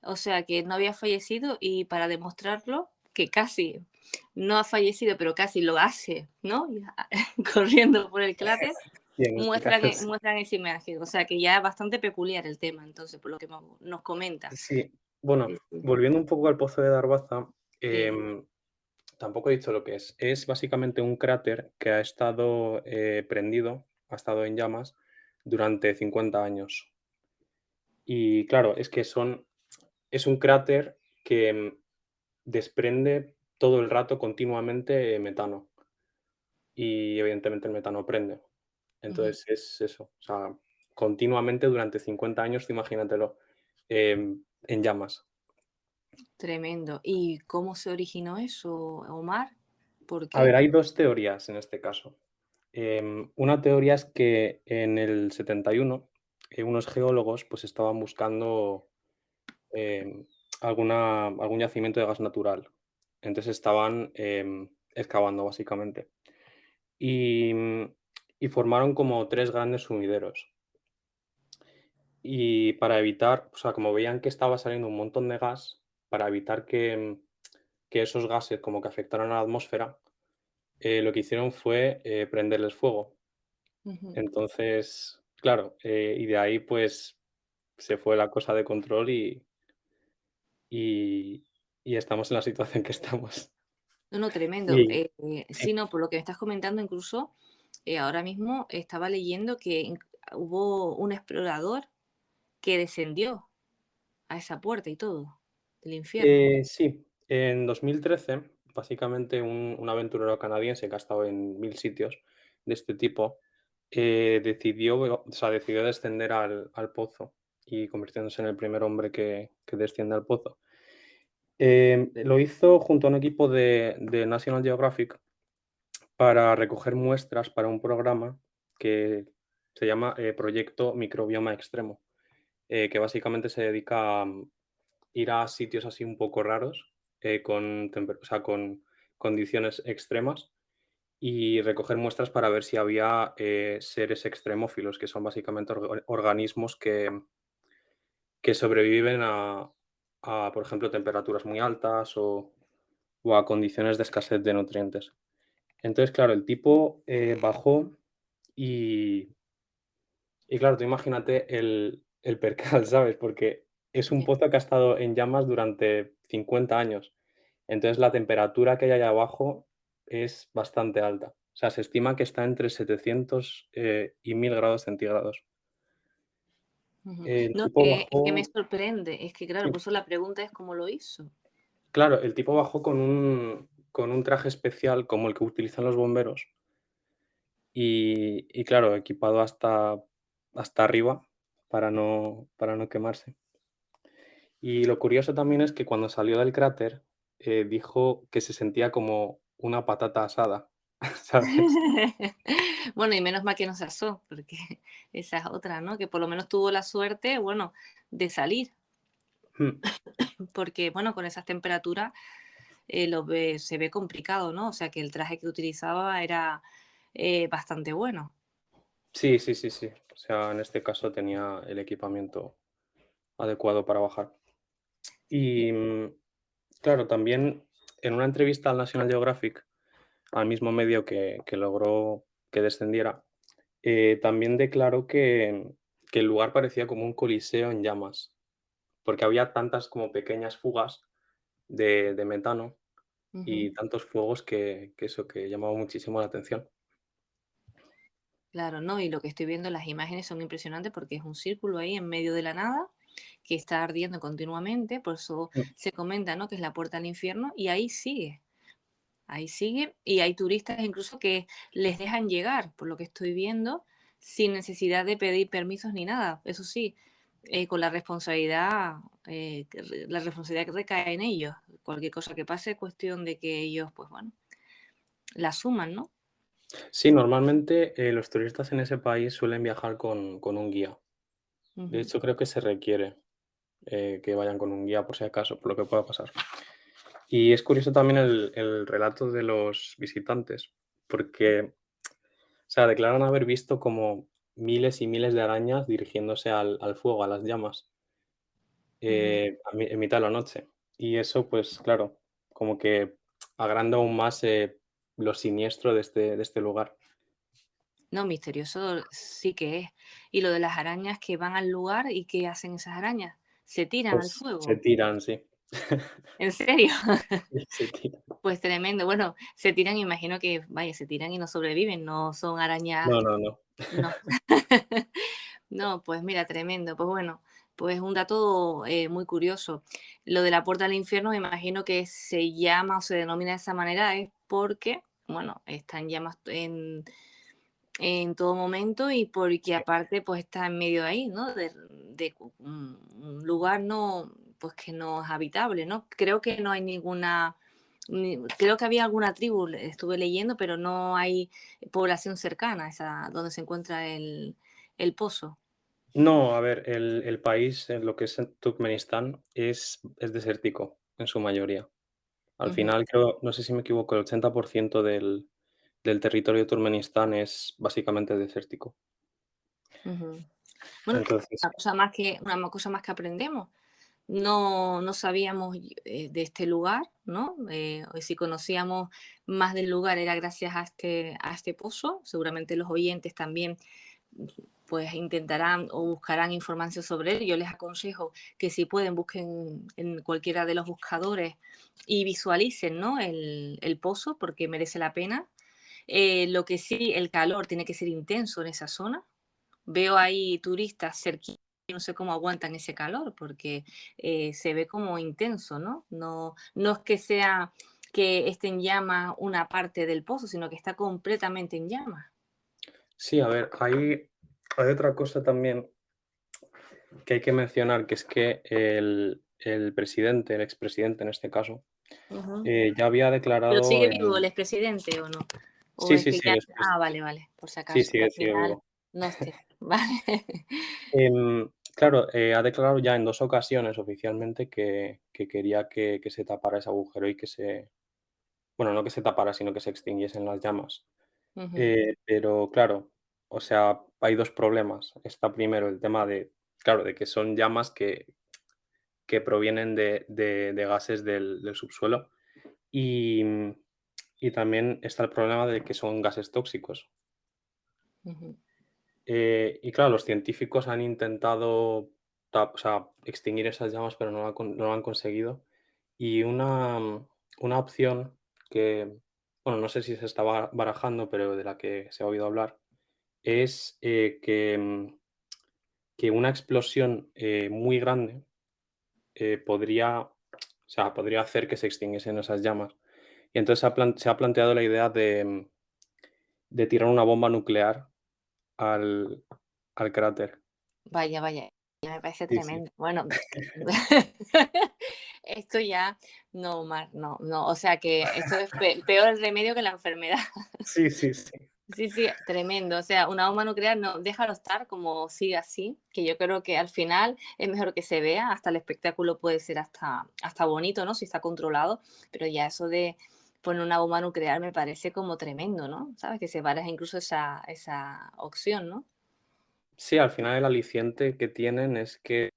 o sea que no había fallecido y para demostrarlo, que casi no ha fallecido, pero casi lo hace, ¿no? Ya, corriendo por el cráter. Sí, en este caso sí. Muestran esa imagen, o sea que ya es bastante peculiar el tema, entonces, por lo que nos comenta. Sí, Bueno, Sí, sí. volviendo un poco al pozo de Darbaza, Sí. tampoco he dicho lo que es. Es básicamente un cráter que ha estado prendido, ha estado en llamas durante 50 años. Y claro, es un cráter que desprende todo el rato continuamente metano. Y evidentemente el metano prende. Ujú. Entonces es eso. O sea, continuamente durante 50 años, tú imagínatelo, en llamas. Tremendo. ¿Y cómo se originó eso, Omar? ¿Por A ver, qué? hay dos teorías en este caso. Una teoría es que en el 71 unos geólogos pues estaban buscando em, algún yacimiento de gas natural. Entonces estaban excavando básicamente. Y, y formaron como tres grandes sumideros. Y para evitar, o sea, como veían que estaba saliendo un montón de gas, para evitar que esos gases como que afectaran a la atmósfera, lo que hicieron fue prenderles fuego. Ujú. Entonces, claro, y de ahí pues se fue la cosa de control y, y estamos en la situación que estamos. No, no, tremendo. Y Sí, no, por lo que me estás comentando, incluso ahora mismo estaba leyendo que hubo un explorador que descendió a esa puerta y todo, del infierno. sí, en 2013, básicamente un aventurero canadiense que ha estado en 1000 sitios de este tipo, decidió descender al pozo y convirtiéndose en el primer hombre que desciende al pozo. Lo hizo junto a un equipo de National Geographic para recoger muestras para un programa que se llama Proyecto Microbioma Extremo, que básicamente se dedica a ir a sitios así un poco raros, o sea, con condiciones extremas y recoger muestras para ver si había seres extremófilos, que son básicamente organismos que sobreviven por ejemplo, temperaturas muy altas o a condiciones de escasez de nutrientes. Entonces, claro, el tipo bajó y, y claro, tú imagínate el percal, ¿sabes? Porque es un Ya. pozo que ha estado en llamas durante 50 años. Entonces, la temperatura que hay allá abajo es bastante alta. O sea, se estima que está entre 700 y 1000 grados centígrados. Ujú. El No, tipo es que me bajó, sorprende, es que claro, sí, por eso la pregunta es cómo lo hizo. claro, el tipo bajó con un traje especial como el que utilizan los bomberos y claro, equipado hasta arriba para no quemarse. Y lo curioso también es que cuando salió del cráter, dijo que se sentía como una patata asada, ¿sabes? Bueno, y menos mal que no se asó, porque esa es otra, ¿no? Que por lo menos tuvo la suerte, bueno, de salir, Mm. porque bueno, con esas temperaturas se ve complicado, ¿no? O sea que el traje que utilizaba era bastante bueno. Sí, sí, sí, sí. O sea, en este caso tenía el equipamiento adecuado para bajar. Y claro, también en una entrevista al National Geographic, al mismo medio que logró que descendiera, también declaró que el lugar parecía como un coliseo en llamas, porque había tantas como pequeñas fugas de metano Ujú. y tantos fuegos que eso, que llamaba muchísimo la atención. Claro, ¿no? Y lo que estoy viendo, las imágenes son impresionantes porque es un círculo ahí en medio de la nada que está ardiendo continuamente, por eso Mm. se comenta, ¿no? Que es la puerta al infierno y ahí sigue y hay turistas incluso que les dejan llegar, por lo que estoy viendo, sin necesidad de pedir permisos ni nada. Eso sí, con la responsabilidad que recae en ellos. Cualquier cosa que pase, es cuestión de que ellos, pues bueno, la asuman, ¿no? Sí, normalmente los turistas en ese país suelen viajar con un guía. De Ujú. hecho, creo que se requiere que vayan con un guía por si acaso, por lo que pueda pasar. Y es curioso también el relato de los visitantes, porque, o sea, declaran haber visto como miles y miles de arañas dirigiéndose al fuego, a las llamas, Ujú. en mitad de la noche. Y eso, pues claro, como que agranda aún más lo siniestro de este lugar. No, misterioso sí que es. Y lo de las arañas que van al lugar y qué hacen esas arañas. se tiran al Pues se fuego. tiran, sí. ¿En serio? Se tiran. Pues tremendo. Bueno, se tiran, imagino que, vaya, se tiran y no sobreviven, no son arañas, No, no, no. no. No, pues mira, tremendo. Pues bueno, pues un dato muy curioso. Lo de la puerta del infierno, me imagino que se llama o se denomina de esa manera, es porque, bueno, está en llamas en todo momento y porque aparte pues está en medio de ahí, ¿no? De un lugar no, pues que no es habitable, ¿no? Creo que no hay ninguna, creo que había alguna tribu, estuve leyendo, pero no hay población cercana a esa, donde se encuentra el pozo. No, a ver, el país, lo que es Turkmenistán, es desértico en su mayoría. Al Ujú, final, creo, no sé si me equivoco, el 80% del territorio de Turkmenistán es básicamente desértico. ujú. Bueno, Entonces, una cosa más que aprendemos. No, no sabíamos de este lugar, ¿no? O si conocíamos más del lugar era gracias a este pozo. Seguramente los oyentes también pues intentarán o buscarán información sobre él. Yo les aconsejo que si pueden busquen en cualquiera de los buscadores y visualicen, ¿no? El pozo porque merece la pena. Lo que sí, el calor tiene que ser intenso en esa zona. Veo ahí turistas cerquita, no sé cómo aguantan ese calor, porque se ve como intenso, ¿no? No, no es que sea que esté en llamas una parte del pozo, sino que está completamente en llamas. sí, a ver, hay otra cosa también que hay que mencionar, que es que el presidente, el expresidente en este caso, Ujú. ya había ¿Pero declarado sigue vivo en... el expresidente o no? ¿O Sí, es sí, que ya... sigue, Ah, vale, vale, por si sí, acaso, que sigue, al sigue final vivo. no esté. Vale. Claro, ha declarado ya en 2 ocasiones oficialmente que quería que se tapara ese agujero y que se bueno, no que se tapara, sino que se extinguiesen las llamas. Ujú, Pero claro, o sea, hay 2 problemas. Está primero el tema de, claro, de que son llamas que provienen de gases del subsuelo y, y también está el problema de que son gases tóxicos. ujú. Y claro, los científicos han intentado o sea, extinguir esas llamas, pero no lo han conseguido. Y una opción que, bueno, no sé si se está barajando, pero de la que se ha oído hablar, es que una explosión muy grande podría hacer que se extinguiesen esas llamas. Y entonces se ha planteado la idea de tirar una bomba nuclear al, al cráter. Vaya, vaya, ya me parece Sí, sí. tremendo. Bueno, esto ya, no, Mar, no, no, o sea que esto es peor el remedio que la enfermedad. Sí, sí, sí. Sí, sí, tremendo. O sea, una bomba nuclear, no, déjalo estar como sigue así, que yo creo que al final es mejor que se vea, hasta el espectáculo puede ser hasta bonito, ¿no? Si está controlado, pero ya eso de poner una bomba nuclear me parece como tremendo, ¿no? ¿Sabes? Que se baraja incluso esa opción, ¿no? Sí, al final el aliciente que tienen es que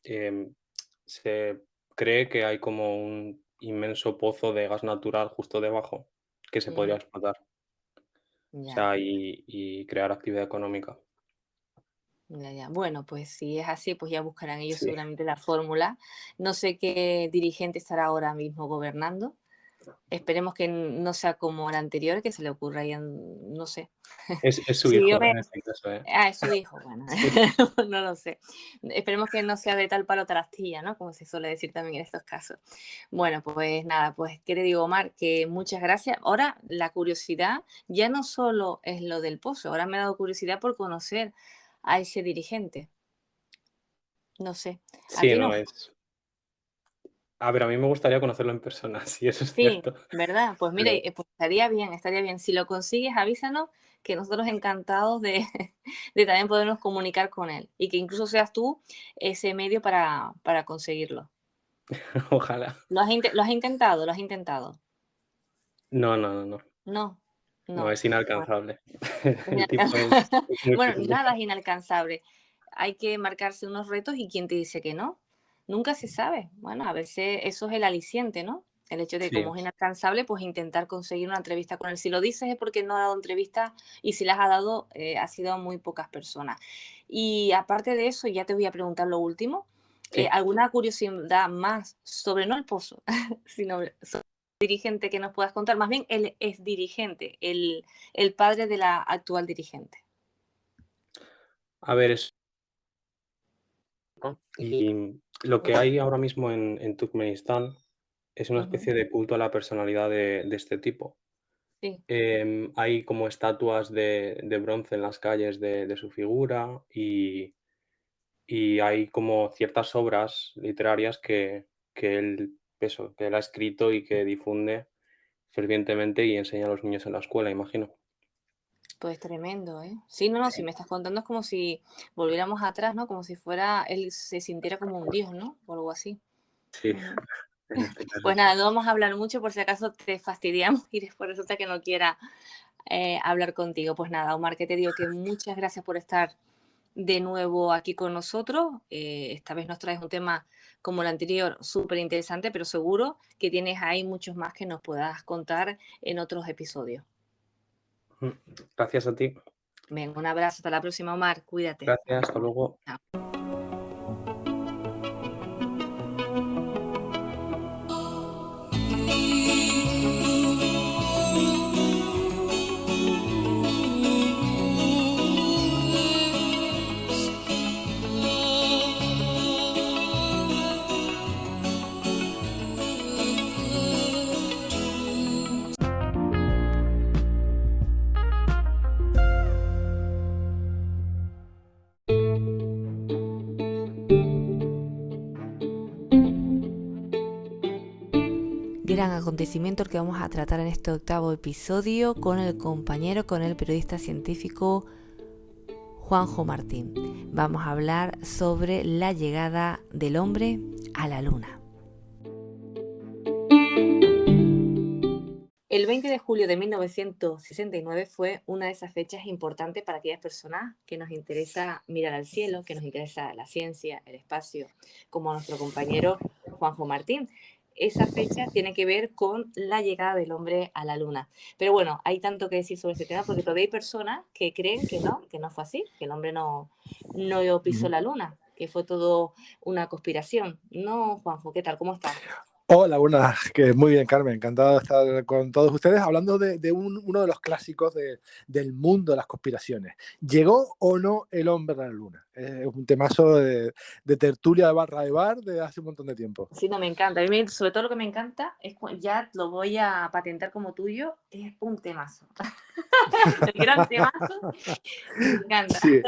em, se cree que hay como un inmenso pozo de gas natural justo debajo que se podría Ujú, explotar, o ya. sea, y crear actividad económica. Ya, ya. Bueno, pues si es así, pues ya buscarán ellos Sí. seguramente la fórmula. No sé qué dirigente estará ahora mismo gobernando. Esperemos que no sea como el anterior, que se le ocurra ya, no sé. Es su Si yo hijo me... en este caso, ¿eh? Ah, es su hijo, bueno, Sí. no lo sé. Esperemos que no sea de tal palo tal astilla, ¿no? Como se suele decir también en estos casos. Bueno, pues nada, pues, ¿qué te digo, Omar? Que muchas gracias. Ahora, la curiosidad ya no solo es lo del pozo, ahora me ha dado curiosidad por conocer a ese dirigente. No sé. A Sí, ti no. no es. A ver, a mí me gustaría conocerlo en persona, sí, eso es Sí, cierto. ¿verdad? Pues mira, Pero pues estaría bien, estaría bien. Si lo consigues, avísanos que nosotros encantados de, de también podernos comunicar con él y que incluso seas tú ese medio para conseguirlo. ojalá. Lo has intentado? ¿Lo has intentado? No, no, no, no. No, No, no. es Bueno, inalcanzable. es El tipo es muy bueno, pequeño. nada es inalcanzable. Hay que marcarse unos retos y quién te dice que no. Nunca se sabe. Bueno, a veces eso es el aliciente, ¿no? El hecho de Sí. como es inalcanzable, pues intentar conseguir una entrevista con él. Si lo dices es porque no ha dado entrevistas y si las ha dado, ha sido a muy pocas personas. Y aparte de eso, ya te voy a preguntar lo último. Sí. ¿Alguna curiosidad más sobre, no el pozo, sino sobre el dirigente que nos puedas contar? Más bien el ex dirigente, el padre de la actual dirigente. A ver, ¿no? Y lo que hay ahora mismo en Turkmenistán es una Ujú, especie de culto a la personalidad de este tipo. sí. Hay como estatuas de bronce en las calles de su figura y hay como ciertas obras literarias que él ha escrito y que difunde fervientemente y enseña a los niños en la escuela, imagino. Pues tremendo, ¿eh? Sí, no, no, si me estás contando es como si volviéramos atrás, ¿no? Como si fuera, él se sintiera como un dios, ¿no? O algo así. Sí, Ujú. en este caso Pues sí. nada, no vamos a hablar mucho por si acaso te fastidiamos y después resulta que no quiera hablar contigo. Pues nada, Omar, que te digo que muchas gracias por estar de nuevo aquí con nosotros. Esta vez nos traes un tema como el anterior súper interesante, pero seguro que tienes ahí muchos más que nos puedas contar en otros episodios. Mm. Gracias a ti. Venga, un abrazo, hasta la próxima, Omar, cuídate. Gracias, hasta luego. Chao. Gran acontecimiento el que vamos a tratar en este 8º episodio con el compañero, con el periodista científico Juanjo Martín. Vamos a hablar sobre la llegada del hombre a la luna. El 20 de julio de 1969 fue una de esas fechas importantes para aquellas personas que nos interesa mirar al cielo, que nos interesa la ciencia, el espacio, como nuestro compañero Juanjo Martín. Esa fecha tiene que ver con la llegada del hombre a la luna. Pero bueno, hay tanto que decir sobre este tema porque todavía hay personas que creen que no fue así, que el hombre no pisó la luna, que fue todo una conspiración. No, Juanjo, ¿qué tal? ¿Cómo estás? Hola, buenas, que muy bien, Carmen, encantado de estar con todos ustedes hablando de uno de los clásicos del mundo de las conspiraciones. ¿Llegó o no el hombre a la luna? Es un temazo de tertulia de barra de bar de hace un montón de tiempo. Sí, no, me encanta. Sobre todo lo que me encanta es, ya lo voy a patentar como tuyo, es un temazo. El gran temazo, me encanta. Sí,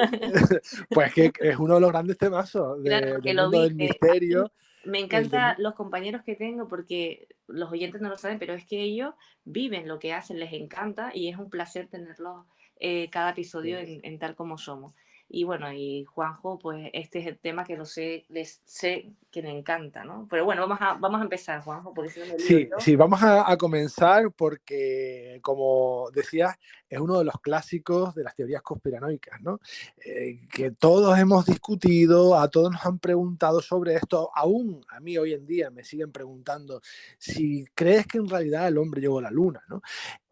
pues que es uno de los grandes temazos Claro, porque del lo mundo vi. del misterio. Me encantan los compañeros que tengo porque los oyentes no lo saben, pero es que ellos viven lo que hacen, les encanta y es un placer tenerlos cada episodio en Tal Como Somos. Y bueno, y Juanjo, pues este es el tema que sé que le encanta, ¿no? Pero bueno, vamos a empezar, Juanjo, porque si no me lío yo. Sí, vamos a comenzar porque, como decías, es uno de los clásicos de las teorías conspiranoicas, ¿no? Que todos hemos discutido, a todos nos han preguntado sobre esto, aún a mí hoy en día me siguen preguntando si crees que en realidad el hombre llegó a la luna, ¿no?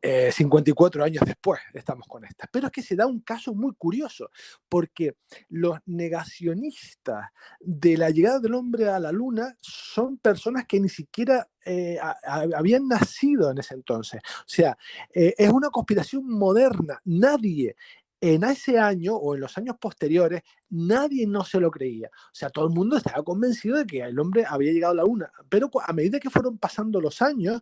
54 años después estamos con esta. Pero es que se da un caso muy curioso, porque los negacionistas de la llegada del hombre a la luna son personas que ni siquiera habían nacido en ese entonces. O sea, es una conspiración moderna. Nadie en ese año o en los años posteriores, nadie no se lo creía. O sea, todo el mundo estaba convencido de que el hombre había llegado a la luna. Pero a medida que fueron pasando los años,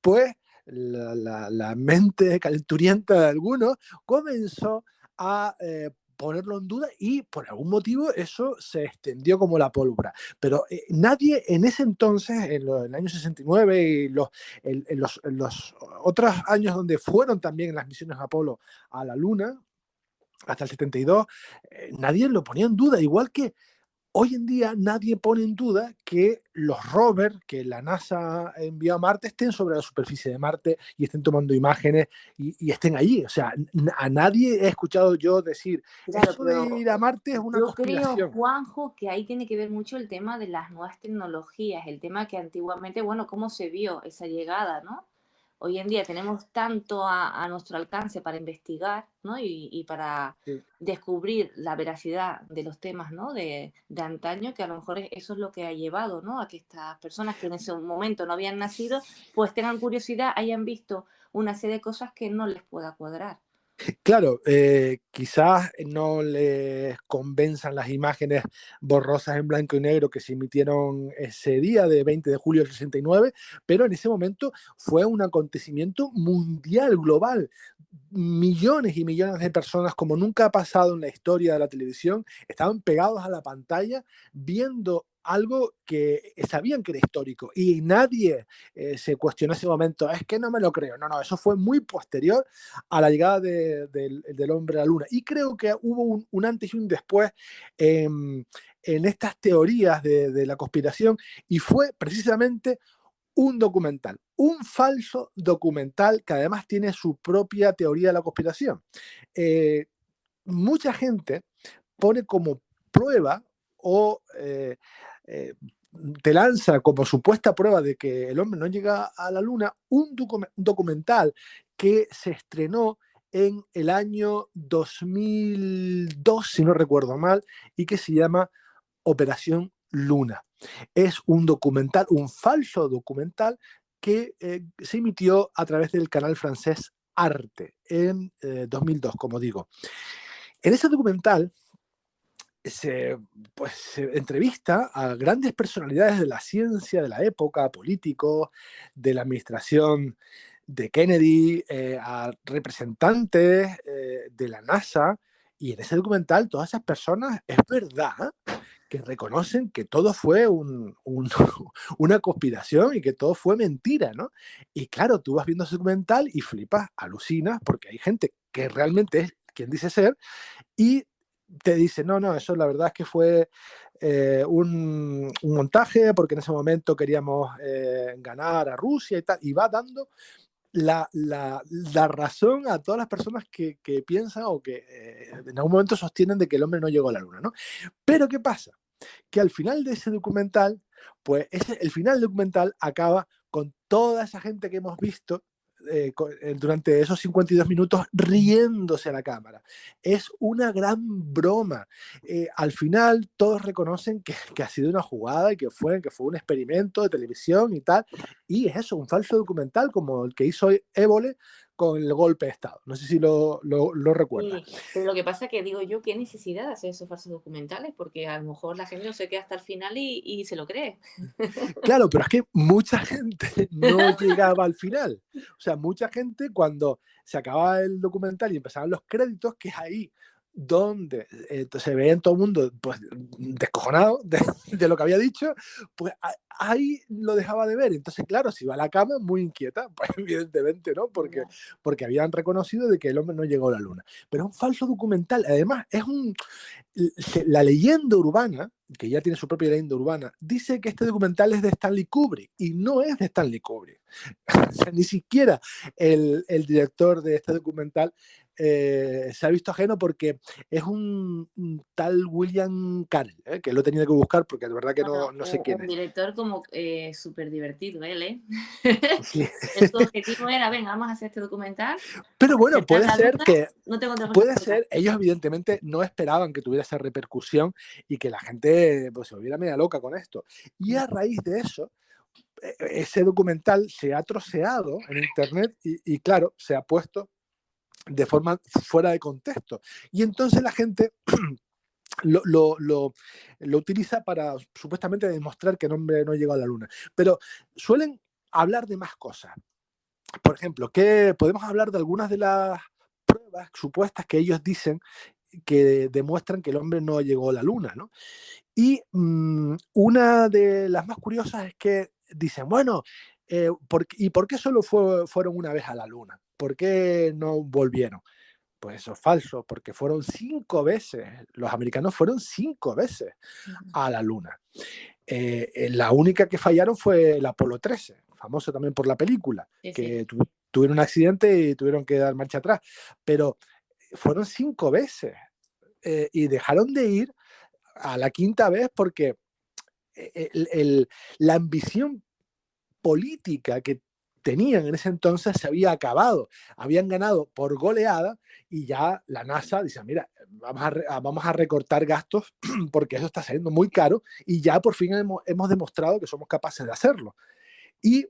pues la mente calenturienta de algunos comenzó a ponerlo en duda y por algún motivo eso se extendió como la pólvora. Pero nadie en ese entonces, en el año 69 y en los otros años donde fueron también las misiones Apolo a la Luna, hasta el 72, nadie lo ponía en duda, igual que hoy en día nadie pone en duda que los rovers que la NASA envió a Marte estén sobre la superficie de Marte y estén tomando imágenes y estén allí. O sea, a nadie he escuchado yo decir, claro, eso de ir a Marte es una conspiración. Yo creo, Juanjo, que ahí tiene que ver mucho el tema de las nuevas tecnologías, el tema que antiguamente, bueno, cómo se vio esa llegada, ¿no? hoy en día tenemos tanto a nuestro alcance para investigar, ¿no? Y para Sí. descubrir la veracidad de los temas, ¿no? de antaño, que a lo mejor eso es lo que ha llevado, ¿no? A que estas personas que en ese momento no habían nacido, pues tengan curiosidad, hayan visto una serie de cosas que no les pueda cuadrar. Claro, quizás no les convenzan las imágenes borrosas en blanco y negro que se emitieron ese día de 20 de julio del 69, pero en ese momento fue un acontecimiento mundial, global. Millones y millones de personas, como nunca ha pasado en la historia de la televisión, estaban pegados a la pantalla viendo algo que sabían que era histórico y nadie se cuestionó ese momento. Es que no me lo creo. No, eso fue muy posterior a la llegada del hombre a la luna. Y creo que hubo un antes y un después en estas teorías de la conspiración, y fue precisamente un documental, un falso documental que además tiene su propia teoría de la conspiración. Mucha gente pone como prueba o te lanza como supuesta prueba de que el hombre no llega a la luna un documental que se estrenó en el año 2002, si no recuerdo mal, y que se llama Operación Luna. Es un documental, un falso documental que se emitió a través del canal francés Arte en 2002, como digo. En ese documental se entrevista a grandes personalidades de la ciencia de la época, políticos, de la administración de Kennedy, a representantes de la NASA, y en ese documental todas esas personas, es verdad que reconocen que todo fue una conspiración y que todo fue mentira, ¿no? Y claro, tú vas viendo ese documental y flipas, alucinas, porque hay gente que realmente es quien dice ser, y te dice, no, eso la verdad es que fue un montaje, porque en ese momento queríamos ganar a Rusia y tal, y va dando la razón a todas las personas que piensan o que en algún momento sostienen de que el hombre no llegó a la luna, ¿no? Pero ¿qué pasa? Que al final de ese documental, pues el final del documental acaba con toda esa gente que hemos visto durante esos 52 minutos riéndose a la cámara. Es una gran broma. Al final todos reconocen que ha sido una jugada y que fue un experimento de televisión y tal. Y es eso, un falso documental como el que hizo Évole con el golpe de Estado. No sé si lo recuerdas. Sí, pero lo que pasa es que digo yo, ¿qué necesidad de hacer esos falsos documentales? Porque a lo mejor la gente no se queda hasta el final y se lo cree. Claro, pero es que mucha gente no llegaba al final. O sea, mucha gente cuando se acababa el documental y empezaban los créditos, que es ahí donde se veía todo el mundo pues, descojonado de lo que había dicho, pues ahí lo dejaba de ver. Entonces, claro, si va a la cama muy inquieta, pues evidentemente, ¿no? Porque habían reconocido de que el hombre no llegó a la luna. Pero es un falso documental. Además, la leyenda urbana, que ya tiene su propia leyenda urbana, dice que este documental es de Stanley Kubrick, y no es de Stanley Kubrick. O sea, ni siquiera el director de este documental se ha visto ajeno, porque es un tal William Carell, que lo he tenido que buscar porque de verdad que no sé quién Un es. director como súper divertido, él, ¿eh? Sí. Su objetivo era, venga, vamos a hacer este documental. Pero bueno, puede ser que... No tengo otra cosa Puede que hacer. ser, ellos evidentemente no esperaban que tuviera esa repercusión y que la gente pues, se volviera media loca con esto. Y a raíz de eso, ese documental se ha troceado en internet y claro, se ha puesto de forma fuera de contexto. Y entonces la gente lo utiliza para supuestamente demostrar que el hombre no llegó a la luna. Pero suelen hablar de más cosas. Por ejemplo, podemos hablar de algunas de las pruebas supuestas que ellos dicen que demuestran que el hombre no llegó a la luna, ¿no? Y una de las más curiosas es que dicen, bueno, ¿y por qué solo fueron una vez a la luna? ¿Por qué no volvieron? Pues eso es falso, porque fueron 5 veces, los americanos fueron 5 veces a la luna. La única que fallaron fue el Apolo 13, famoso también por la película, que tuvieron un accidente y tuvieron que dar marcha atrás, pero fueron 5 veces y dejaron de ir a la 5ª vez porque la ambición política que tenían en ese entonces se había acabado. Habían ganado por goleada y ya la NASA dice, mira, vamos a recortar gastos porque eso está saliendo muy caro y ya por fin hemos demostrado que somos capaces de hacerlo. Y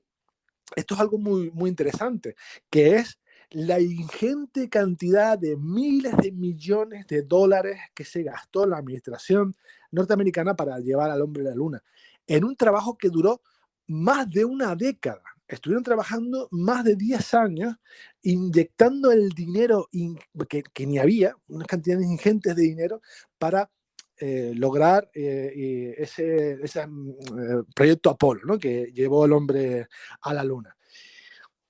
esto es algo muy, muy interesante, que es la ingente cantidad de miles de millones de dólares que se gastó la administración norteamericana para llevar al hombre a la Luna, en un trabajo que duró más de una década. Estuvieron trabajando más de 10 años, inyectando el dinero que ni había, unas cantidades ingentes de dinero, para lograr ese proyecto Apolo, ¿no? Que llevó al hombre a la Luna.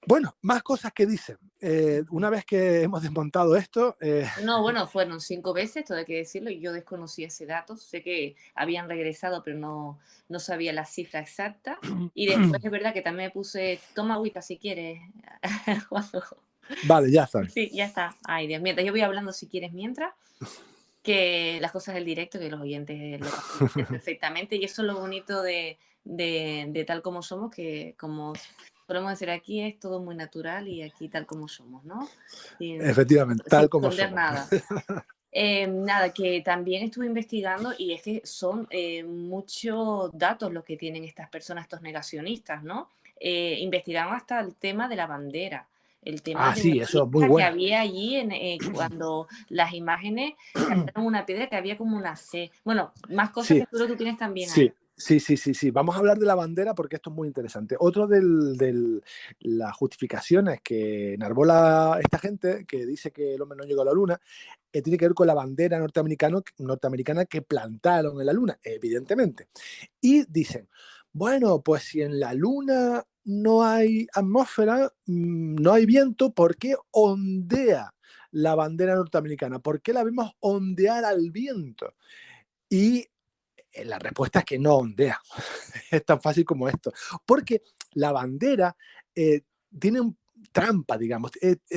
Bueno, más cosas que dicen. Una vez que hemos desmontado esto... No, bueno, fueron 5 veces, todo hay que decirlo, y yo desconocía ese dato. Sé que habían regresado, pero no sabía la cifra exacta. Y después es verdad que también me puse, toma agüita si quieres. Vale, ya está. Sí, ya está. Ay, Dios, mientras yo voy hablando si quieres mientras, que las cosas del directo, que los oyentes lo hacen perfectamente. Y eso es lo bonito de tal como somos, que como podemos decir aquí es todo muy natural y aquí tal como somos, ¿no? Efectivamente, tal como somos. Nada. Nada, que también estuve investigando y es que son muchos datos los que tienen estas personas, estos negacionistas, ¿no? Investigaron hasta el tema de la bandera. El tema de sí, eso es muy bueno. Que había allí cuando las imágenes captaron una piedra que había como una C. Bueno, más cosas que tú tienes también ahí. Sí. Vamos a hablar de la bandera porque esto es muy interesante. Otro de las justificaciones que enarbola esta gente que dice que el hombre no llegó a la Luna tiene que ver con la bandera norteamericana que plantaron en la Luna, evidentemente. Y dicen, bueno, pues si en la Luna no hay atmósfera, no hay viento, ¿por qué ondea la bandera norteamericana? ¿Por qué la vemos ondear al viento? Y la respuesta es que no ondea. Es tan fácil como esto. Porque la bandera tiene un trampa, digamos.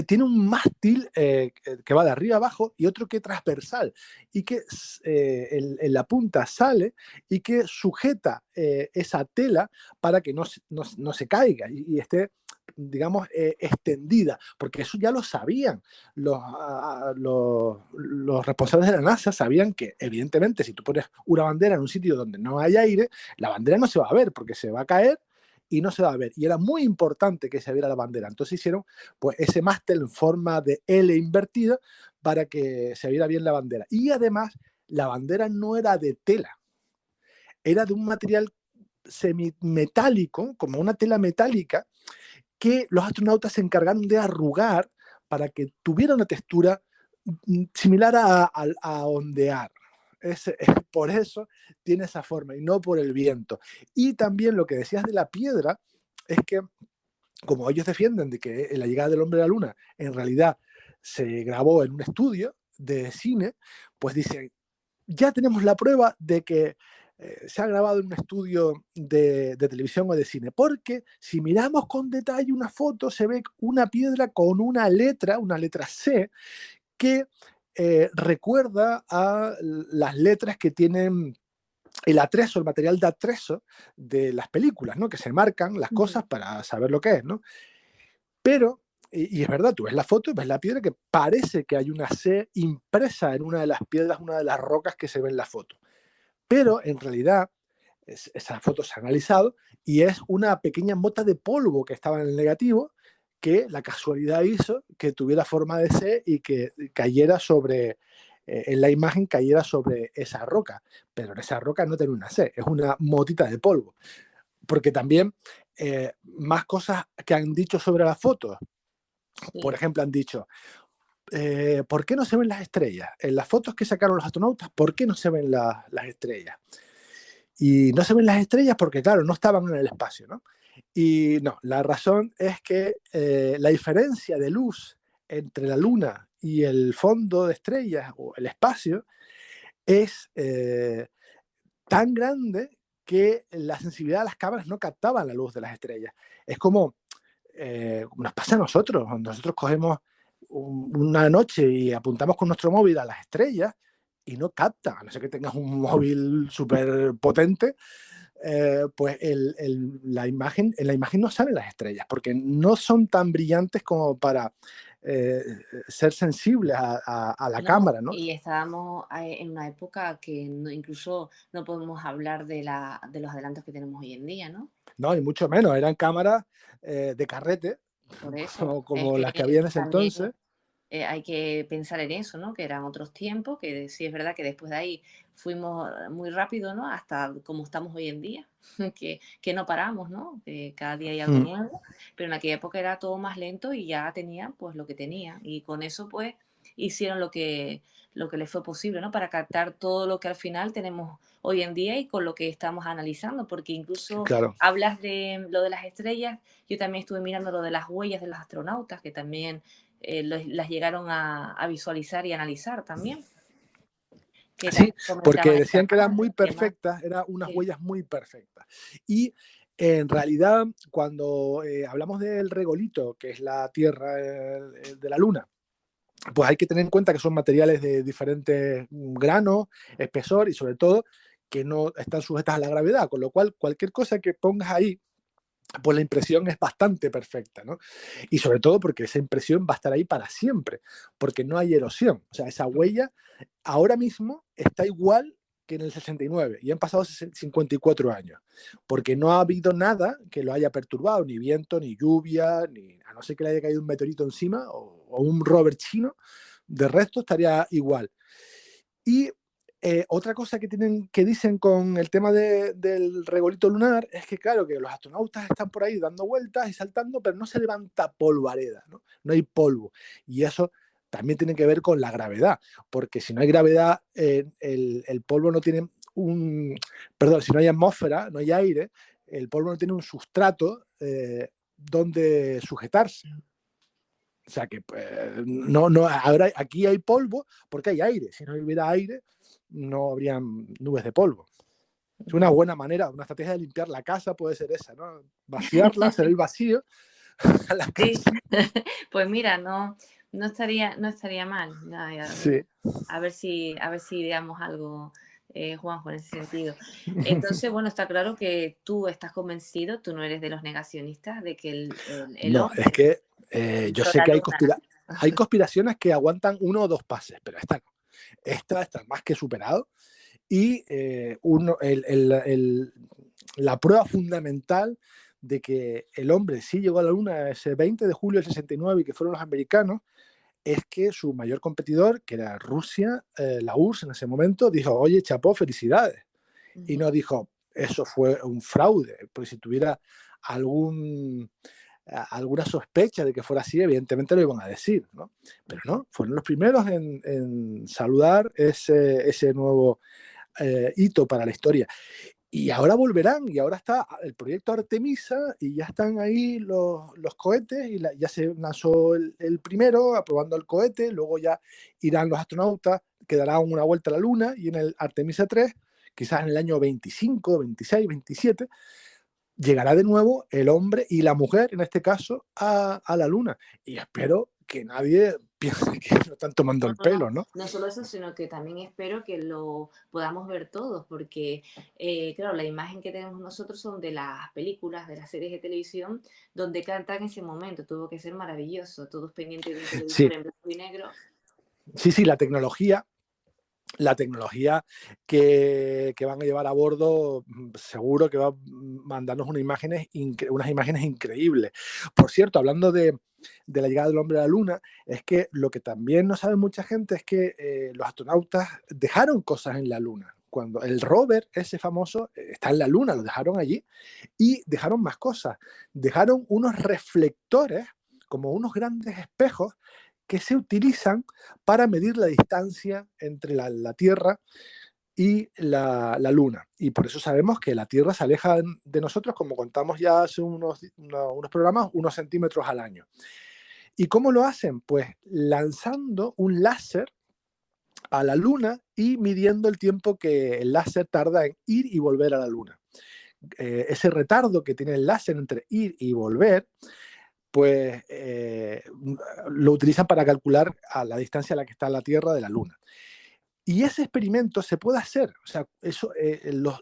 Tiene un mástil que va de arriba abajo y otro que es transversal. Y que en la punta sale y que sujeta esa tela para que no se caiga y esté, digamos, extendida, porque eso ya lo sabían los responsables de la NASA. Sabían que evidentemente si tú pones una bandera en un sitio donde no hay aire, la bandera no se va a ver porque se va a caer y no se va a ver, y era muy importante que se viera la bandera. Entonces hicieron pues ese mástil en forma de L invertida para que se viera bien la bandera. Y además la bandera no era de tela, era de un material semimetálico, como una tela metálica, que los astronautas se encargaron de arrugar para que tuviera una textura similar a ondear. Por eso tiene esa forma y no por el viento. Y también lo que decías de la piedra es que, como ellos defienden de que la llegada del hombre a la Luna en realidad se grabó en un estudio de cine, pues dicen, ya tenemos la prueba de que se ha grabado en un estudio de televisión o de cine, porque si miramos con detalle una foto se ve una piedra con una letra C, que recuerda a las letras que tienen el atrezo, el material de atrezo de las películas, ¿no? Que se marcan las cosas para saber lo que es, ¿no? Pero, y es verdad, tú ves la foto y ves la piedra que parece que hay una C impresa en una de las piedras, una de las rocas que se ve en la foto. Pero en realidad esa foto se ha analizado y es una pequeña mota de polvo que estaba en el negativo, que la casualidad hizo que tuviera forma de C y que cayera sobre, en la imagen cayera sobre esa roca. Pero en esa roca no tiene una C, es una motita de polvo. Porque también más cosas que han dicho sobre las fotos. Por ejemplo, han dicho, ¿por qué no se ven las estrellas? En las fotos que sacaron los astronautas, ¿por qué no se ven las estrellas? Y no se ven las estrellas porque, claro, no estaban en el espacio, ¿no? Y no, la razón es que la diferencia de luz entre la Luna y el fondo de estrellas o el espacio es tan grande que la sensibilidad de las cámaras no captaba la luz de las estrellas. Es como nos pasa a nosotros. Nosotros cogemos una noche y apuntamos con nuestro móvil a las estrellas y no capta, a no ser que tengas un móvil súper potente, pues la imagen, en la imagen no salen las estrellas, porque no son tan brillantes como para ser sensibles a la cámara, ¿no? Y estábamos en una época que incluso no podemos hablar de los adelantos que tenemos hoy en día, ¿no? No, y mucho menos, eran cámaras de carrete, Por eso, como las que había en ese también entonces. hay que pensar en eso, ¿no? Que eran otros tiempos, que sí es verdad que después de ahí fuimos muy rápido, ¿no? Hasta como estamos hoy en día, que no paramos, ¿no? Que cada día hay algo nuevo, pero en aquella época era todo más lento y ya tenían pues lo que tenían. Y con eso pues hicieron lo que les fue posible, ¿no? Para captar todo lo que al final tenemos hoy en día y con lo que estamos analizando, porque incluso Claro. hablas de lo de las estrellas, yo también estuve mirando lo de las huellas de los astronautas, que también las llegaron a visualizar y analizar también. Sí, porque decían que eran muy perfectas, eran unas huellas muy perfectas. Y en realidad, cuando hablamos del regolito, que es la Tierra de la Luna, pues hay que tener en cuenta que son materiales de diferentes granos, espesor y sobre todo que no están sujetas a la gravedad, con lo cual cualquier cosa que pongas ahí, pues la impresión es bastante perfecta, ¿no? Y sobre todo porque esa impresión va a estar ahí para siempre, porque no hay erosión. O sea, esa huella ahora mismo está igual que en el 69 y han pasado 54 años, porque no ha habido nada que lo haya perturbado, ni viento, ni lluvia, ni a no ser que le haya caído un meteorito encima o un rover chino, de resto estaría igual. Y otra cosa que dicen con el tema del regolito lunar es que, claro, que los astronautas están por ahí dando vueltas y saltando, pero no se levanta polvareda, ¿no? No hay polvo. Y eso también tiene que ver con la gravedad, porque si no hay gravedad, el polvo no tiene perdón, si no hay atmósfera, no hay aire, el polvo no tiene un sustrato donde sujetarse. O sea que ahora aquí hay polvo porque hay aire. Si no hubiera aire, no habrían nubes de polvo. Es una buena manera, una estrategia de limpiar la casa puede ser esa, ¿no? Vaciarla, hacer el vacío a la casa. Sí. Pues mira, no estaría mal. Sí. A ver si digamos algo, Juanjo, en ese sentido. Entonces, bueno, está claro que tú estás convencido, tú no eres de los negacionistas de que el no, hombre... es que yo sé que hay conspiraciones que aguantan 1 o 2 pases, pero esta no. Esta está más que superado. Y la prueba fundamental de que el hombre sí llegó a la Luna ese 20 de julio del 69 y que fueron los americanos, es que su mayor competidor, que era Rusia, la URSS en ese momento, dijo, oye, chapó, felicidades. Y no dijo, eso fue un fraude, porque si tuviera alguna sospecha de que fuera así, evidentemente lo iban a decir, ¿no? Pero no, fueron los primeros en saludar ese nuevo hito para la historia. Y ahora volverán, y ahora está el proyecto Artemisa, y ya están ahí los cohetes, y ya se lanzó el primero, aprobando el cohete, luego ya irán los astronautas, que darán una vuelta a la Luna, y en el Artemisa 3, quizás en el año 25, 26, 27, llegará de nuevo el hombre y la mujer, en este caso, a la Luna. Y espero que nadie piense que no están tomando el pelo, ¿no? No solo eso, sino que también espero que lo podamos ver todos, porque, claro, la imagen que tenemos nosotros son de las películas, de las series de televisión, donde cantan ese momento. Tuvo que ser maravilloso, todos pendientes de un televisor en blanco y negro. Sí, la tecnología que van a llevar a bordo seguro que va a mandarnos unas imágenes increíbles. Por cierto, hablando de la llegada del hombre a la Luna, es que lo que también no sabe mucha gente es que los astronautas dejaron cosas en la Luna. Cuando el rover, ese famoso, está en la Luna, lo dejaron allí y dejaron más cosas. Dejaron unos reflectores, como unos grandes espejos, que se utilizan para medir la distancia entre la Tierra y la Luna. Y por eso sabemos que la Tierra se aleja de nosotros, como contamos ya hace unos programas, unos centímetros al año. ¿Y cómo lo hacen? Pues lanzando un láser a la Luna y midiendo el tiempo que el láser tarda en ir y volver a la Luna. Ese retardo que tiene el láser entre ir y volver, pues lo utilizan para calcular a la distancia a la que está la Tierra de la Luna. Y ese experimento se puede hacer. O sea,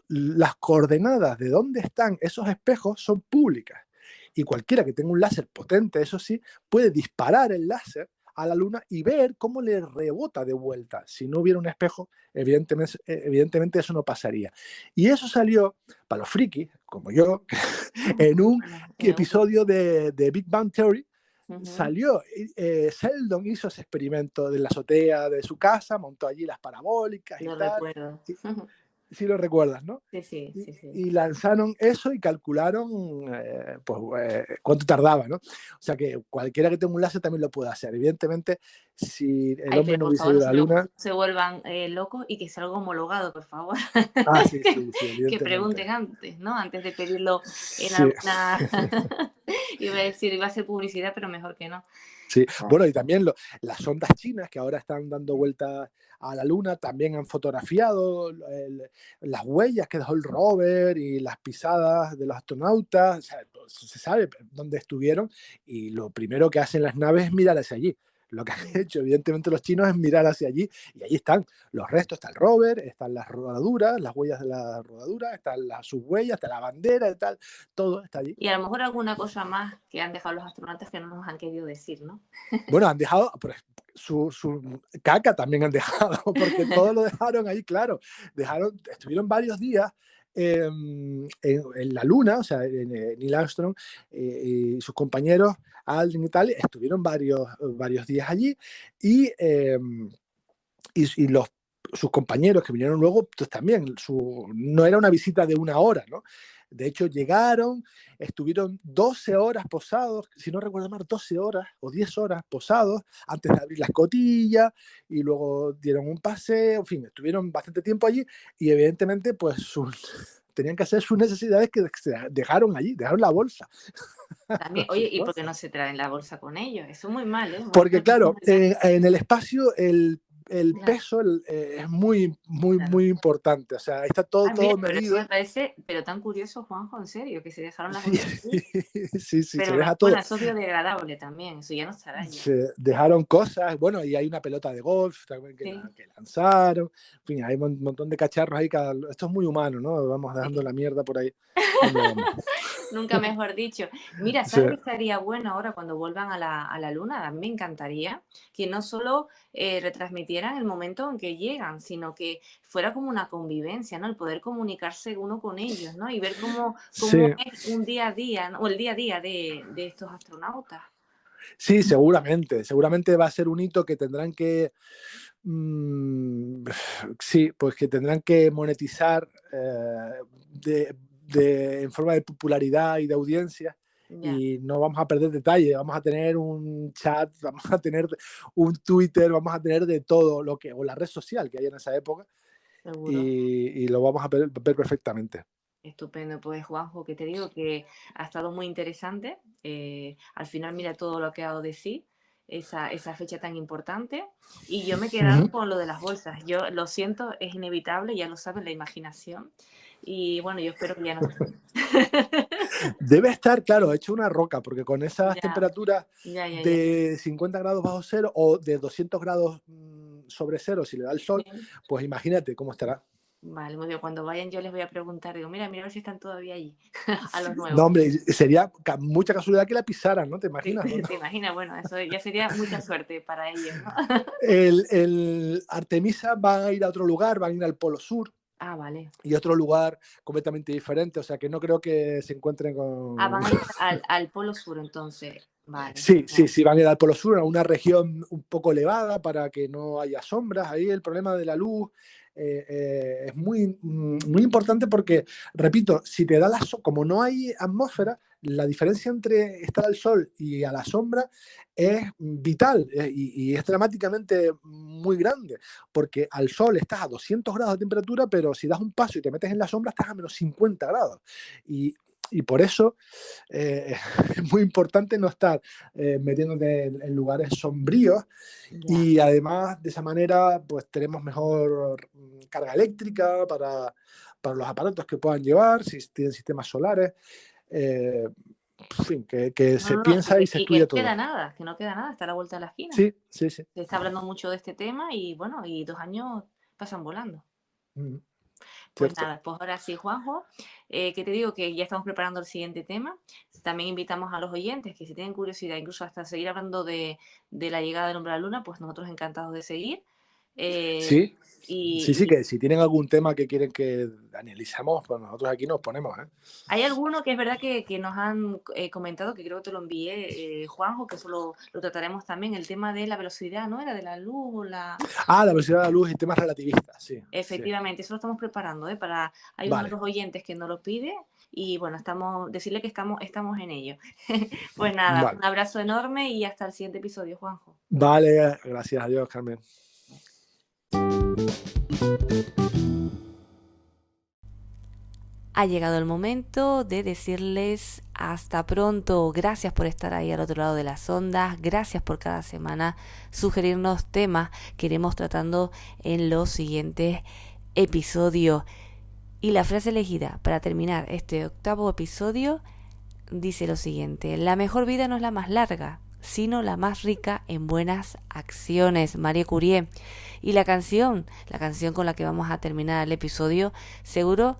las coordenadas de dónde están esos espejos son públicas. Y cualquiera que tenga un láser potente, eso sí, puede disparar el láser a la Luna y ver cómo le rebota de vuelta. Si no hubiera un espejo, evidentemente eso no pasaría. Y eso salió, para los frikis, como yo, en un episodio de Big Bang Theory. Salió, Sheldon hizo ese experimento de la azotea de su casa, montó allí las parabólicas y Lo tal. recuerdo. Sí lo recuerdas, ¿no? Sí. Y lanzaron eso y calcularon cuánto tardaba, ¿no? O sea que cualquiera que tenga un láser también lo puede hacer. Evidentemente, si el hombre no hubiese ido a la Luna... No se vuelvan locos y que sea algo homologado, por favor. Sí, que pregunten antes, ¿no? Antes de pedirlo en alguna... iba a ser publicidad, pero mejor que no. Sí, bueno, y también las sondas chinas que ahora están dando vueltas a la Luna también han fotografiado las huellas que dejó el rover y las pisadas de los astronautas. O sea, se sabe dónde estuvieron y lo primero que hacen las naves es mirar hacia allí. Lo que han hecho, evidentemente, los chinos es mirar hacia allí y allí están los restos, está el rover, están las rodaduras, las huellas de la rodadura, están sus huellas, está la bandera y tal, todo está allí. Y a lo mejor alguna cosa más que han dejado los astronautas que no nos han querido decir, ¿no? Bueno, han dejado, pues, su caca también han dejado, porque todo lo dejaron ahí, claro. Estuvieron varios días en la Luna, o sea, Neil Armstrong y sus compañeros, Aldrin y tal, estuvieron varios días allí y sus compañeros que vinieron luego, pues también, no era una visita de 1 hora, ¿no? De hecho, llegaron, estuvieron 12 horas posados, si no recuerdo mal, 12 horas o 10 horas posados antes de abrir la escotilla y luego dieron un paseo, en fin, estuvieron bastante tiempo allí y evidentemente pues tenían que hacer sus necesidades que dejaron allí, dejaron la bolsa. También, oye, ¿y por qué no se traen la bolsa con ellos? Eso es muy mal, ¿eh? Porque claro, en el espacio el peso es muy importante, o sea, está todo Pero medido. eso me parece, pero tan curioso, Juanjo, en serio, que se dejaron las bolsas. Sí, pero se deja todo. Bueno, eso es biodegradable también, eso ya no estará ya. Se dejaron cosas, bueno, y hay una pelota de golf también que lanzaron, en fin, hay un montón de cacharros ahí, esto es muy humano, ¿no? Vamos dejando la mierda por ahí. Nunca mejor dicho. Mira, ¿sabes qué estaría bueno ahora cuando vuelvan a la Luna? A mí me encantaría que no solo retransmitieran el momento en que llegan, sino que fuera como una convivencia, ¿no? El poder comunicarse uno con ellos, ¿no? Y ver cómo es un día a día, ¿no? O el día a día de estos astronautas. Sí, seguramente va a ser un hito que tendrán que pues que tendrán que monetizar en forma de popularidad y de audiencia. Y no vamos a perder detalle, vamos a tener un chat, vamos a tener un Twitter, vamos a tener de todo o la red social que hay en esa época. Y lo vamos a ver perfectamente. Estupendo, pues Juanjo, que te digo que ha estado muy interesante. Al final mira todo lo que ha dado de sí esa fecha tan importante y yo me he quedado con lo de las bolsas. Yo lo siento, es inevitable, ya lo saben, la imaginación. Y bueno, yo espero que ya no esté. Debe estar, claro, hecho una roca, porque con esas temperaturas de 50 grados bajo cero o de 200 grados sobre cero, si le da el sol, pues imagínate cómo estará. Vale, muy bien. Cuando vayan yo les voy a preguntar, digo, mira a ver si están todavía allí, a los nuevos. No, hombre, sería mucha casualidad que la pisaran, ¿no? ¿Te imaginas? Sí, ¿no? Te imaginas, bueno, eso ya sería mucha suerte para ellos, ¿no? El Artemisa va a ir a otro lugar, van a ir al Polo Sur. Ah, vale. Y otro lugar completamente diferente, o sea que no creo que se encuentren con... Ah, van a ir al Polo Sur entonces. Vale. Sí, van a ir al Polo Sur, a una región un poco elevada para que no haya sombras. Ahí el problema de la luz es muy importante porque, repito, si te da como no hay atmósfera, la diferencia entre estar al sol y a la sombra es vital y es dramáticamente muy grande, porque al sol estás a 200 grados de temperatura, pero si das un paso y te metes en la sombra estás a menos 50 grados. Y por eso es muy importante no estar metiéndote en lugares sombríos y además de esa manera pues tenemos mejor carga eléctrica para los aparatos que puedan llevar, si tienen sistemas solares. En fin, que se piensa y se estudia todo. Que no queda nada, está a la vuelta de la esquina. Sí. Se está hablando mucho de este tema y bueno, y 2 años pasan volando. Mm, Pues cierto. nada, pues ahora sí, Juanjo, que te digo que ya estamos preparando el siguiente tema. También invitamos a los oyentes que si tienen curiosidad, incluso hasta seguir hablando de la llegada del hombre a la luna, pues nosotros encantados de seguir. Sí, sí, que si tienen algún tema que quieren que analicemos, pues nosotros aquí nos ponemos, ¿eh? Hay alguno que es verdad que nos han comentado, que creo que te lo envié, Juanjo, que eso lo trataremos también, el tema de la velocidad, ¿no? Era de la luz o la... Ah, la velocidad de la luz y temas relativistas, sí. Efectivamente, eso lo estamos preparando, para... Hay uno de los oyentes que nos lo pide y bueno, decirle que estamos en ello. Pues nada, un abrazo enorme y hasta el siguiente episodio, Juanjo. Vale, gracias, adiós, Carmen. Ha llegado el momento de decirles hasta pronto. Gracias por estar ahí al otro lado de las ondas. Gracias por cada semana sugerirnos temas que iremos tratando en los siguientes episodios. Y la frase elegida para terminar este 8º episodio dice lo siguiente: la mejor vida no es la más larga, sino la más rica en buenas acciones. Marie Curie. Y la canción con la que vamos a terminar el episodio, seguro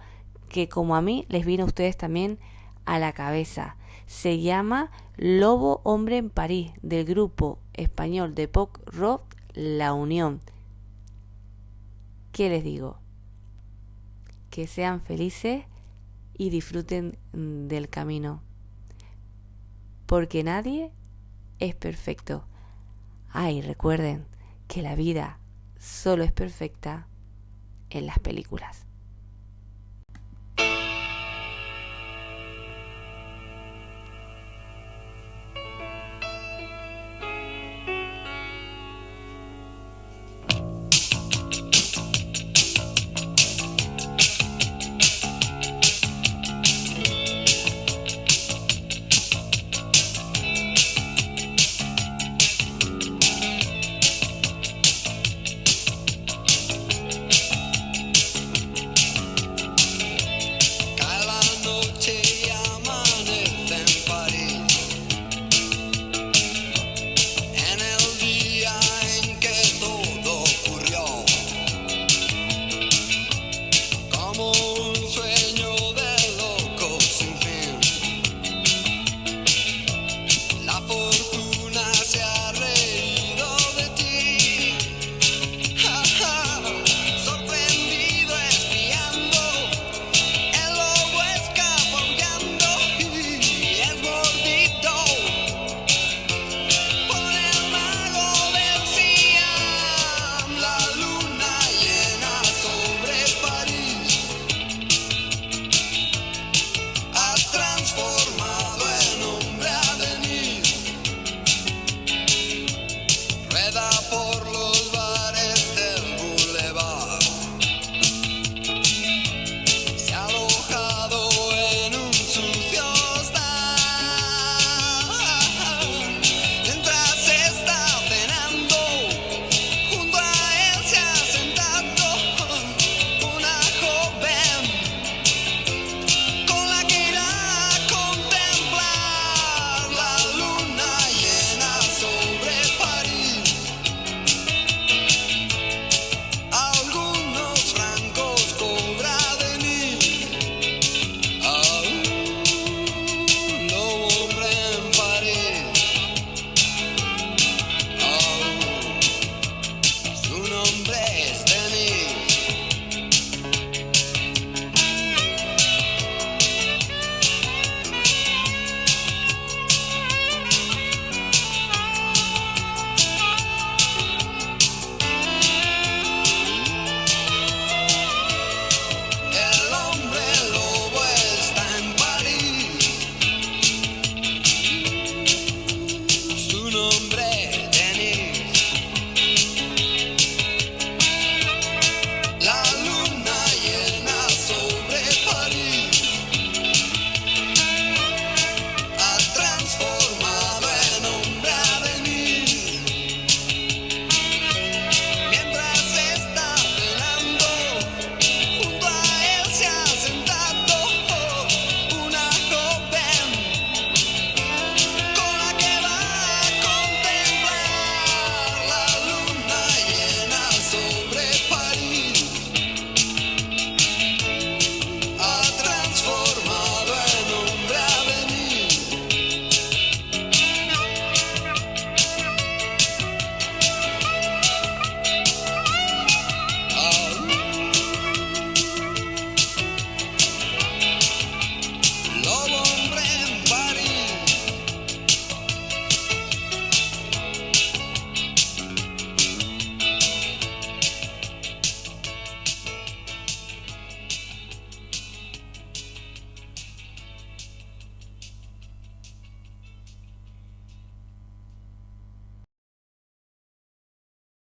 que como a mí les viene a ustedes también a la cabeza. Se llama Lobo Hombre en París, del grupo español de pop rock La Unión. ¿Qué les digo? Que sean felices y disfruten del camino, porque nadie es perfecto. Ay, recuerden que la vida solo es perfecta en las películas.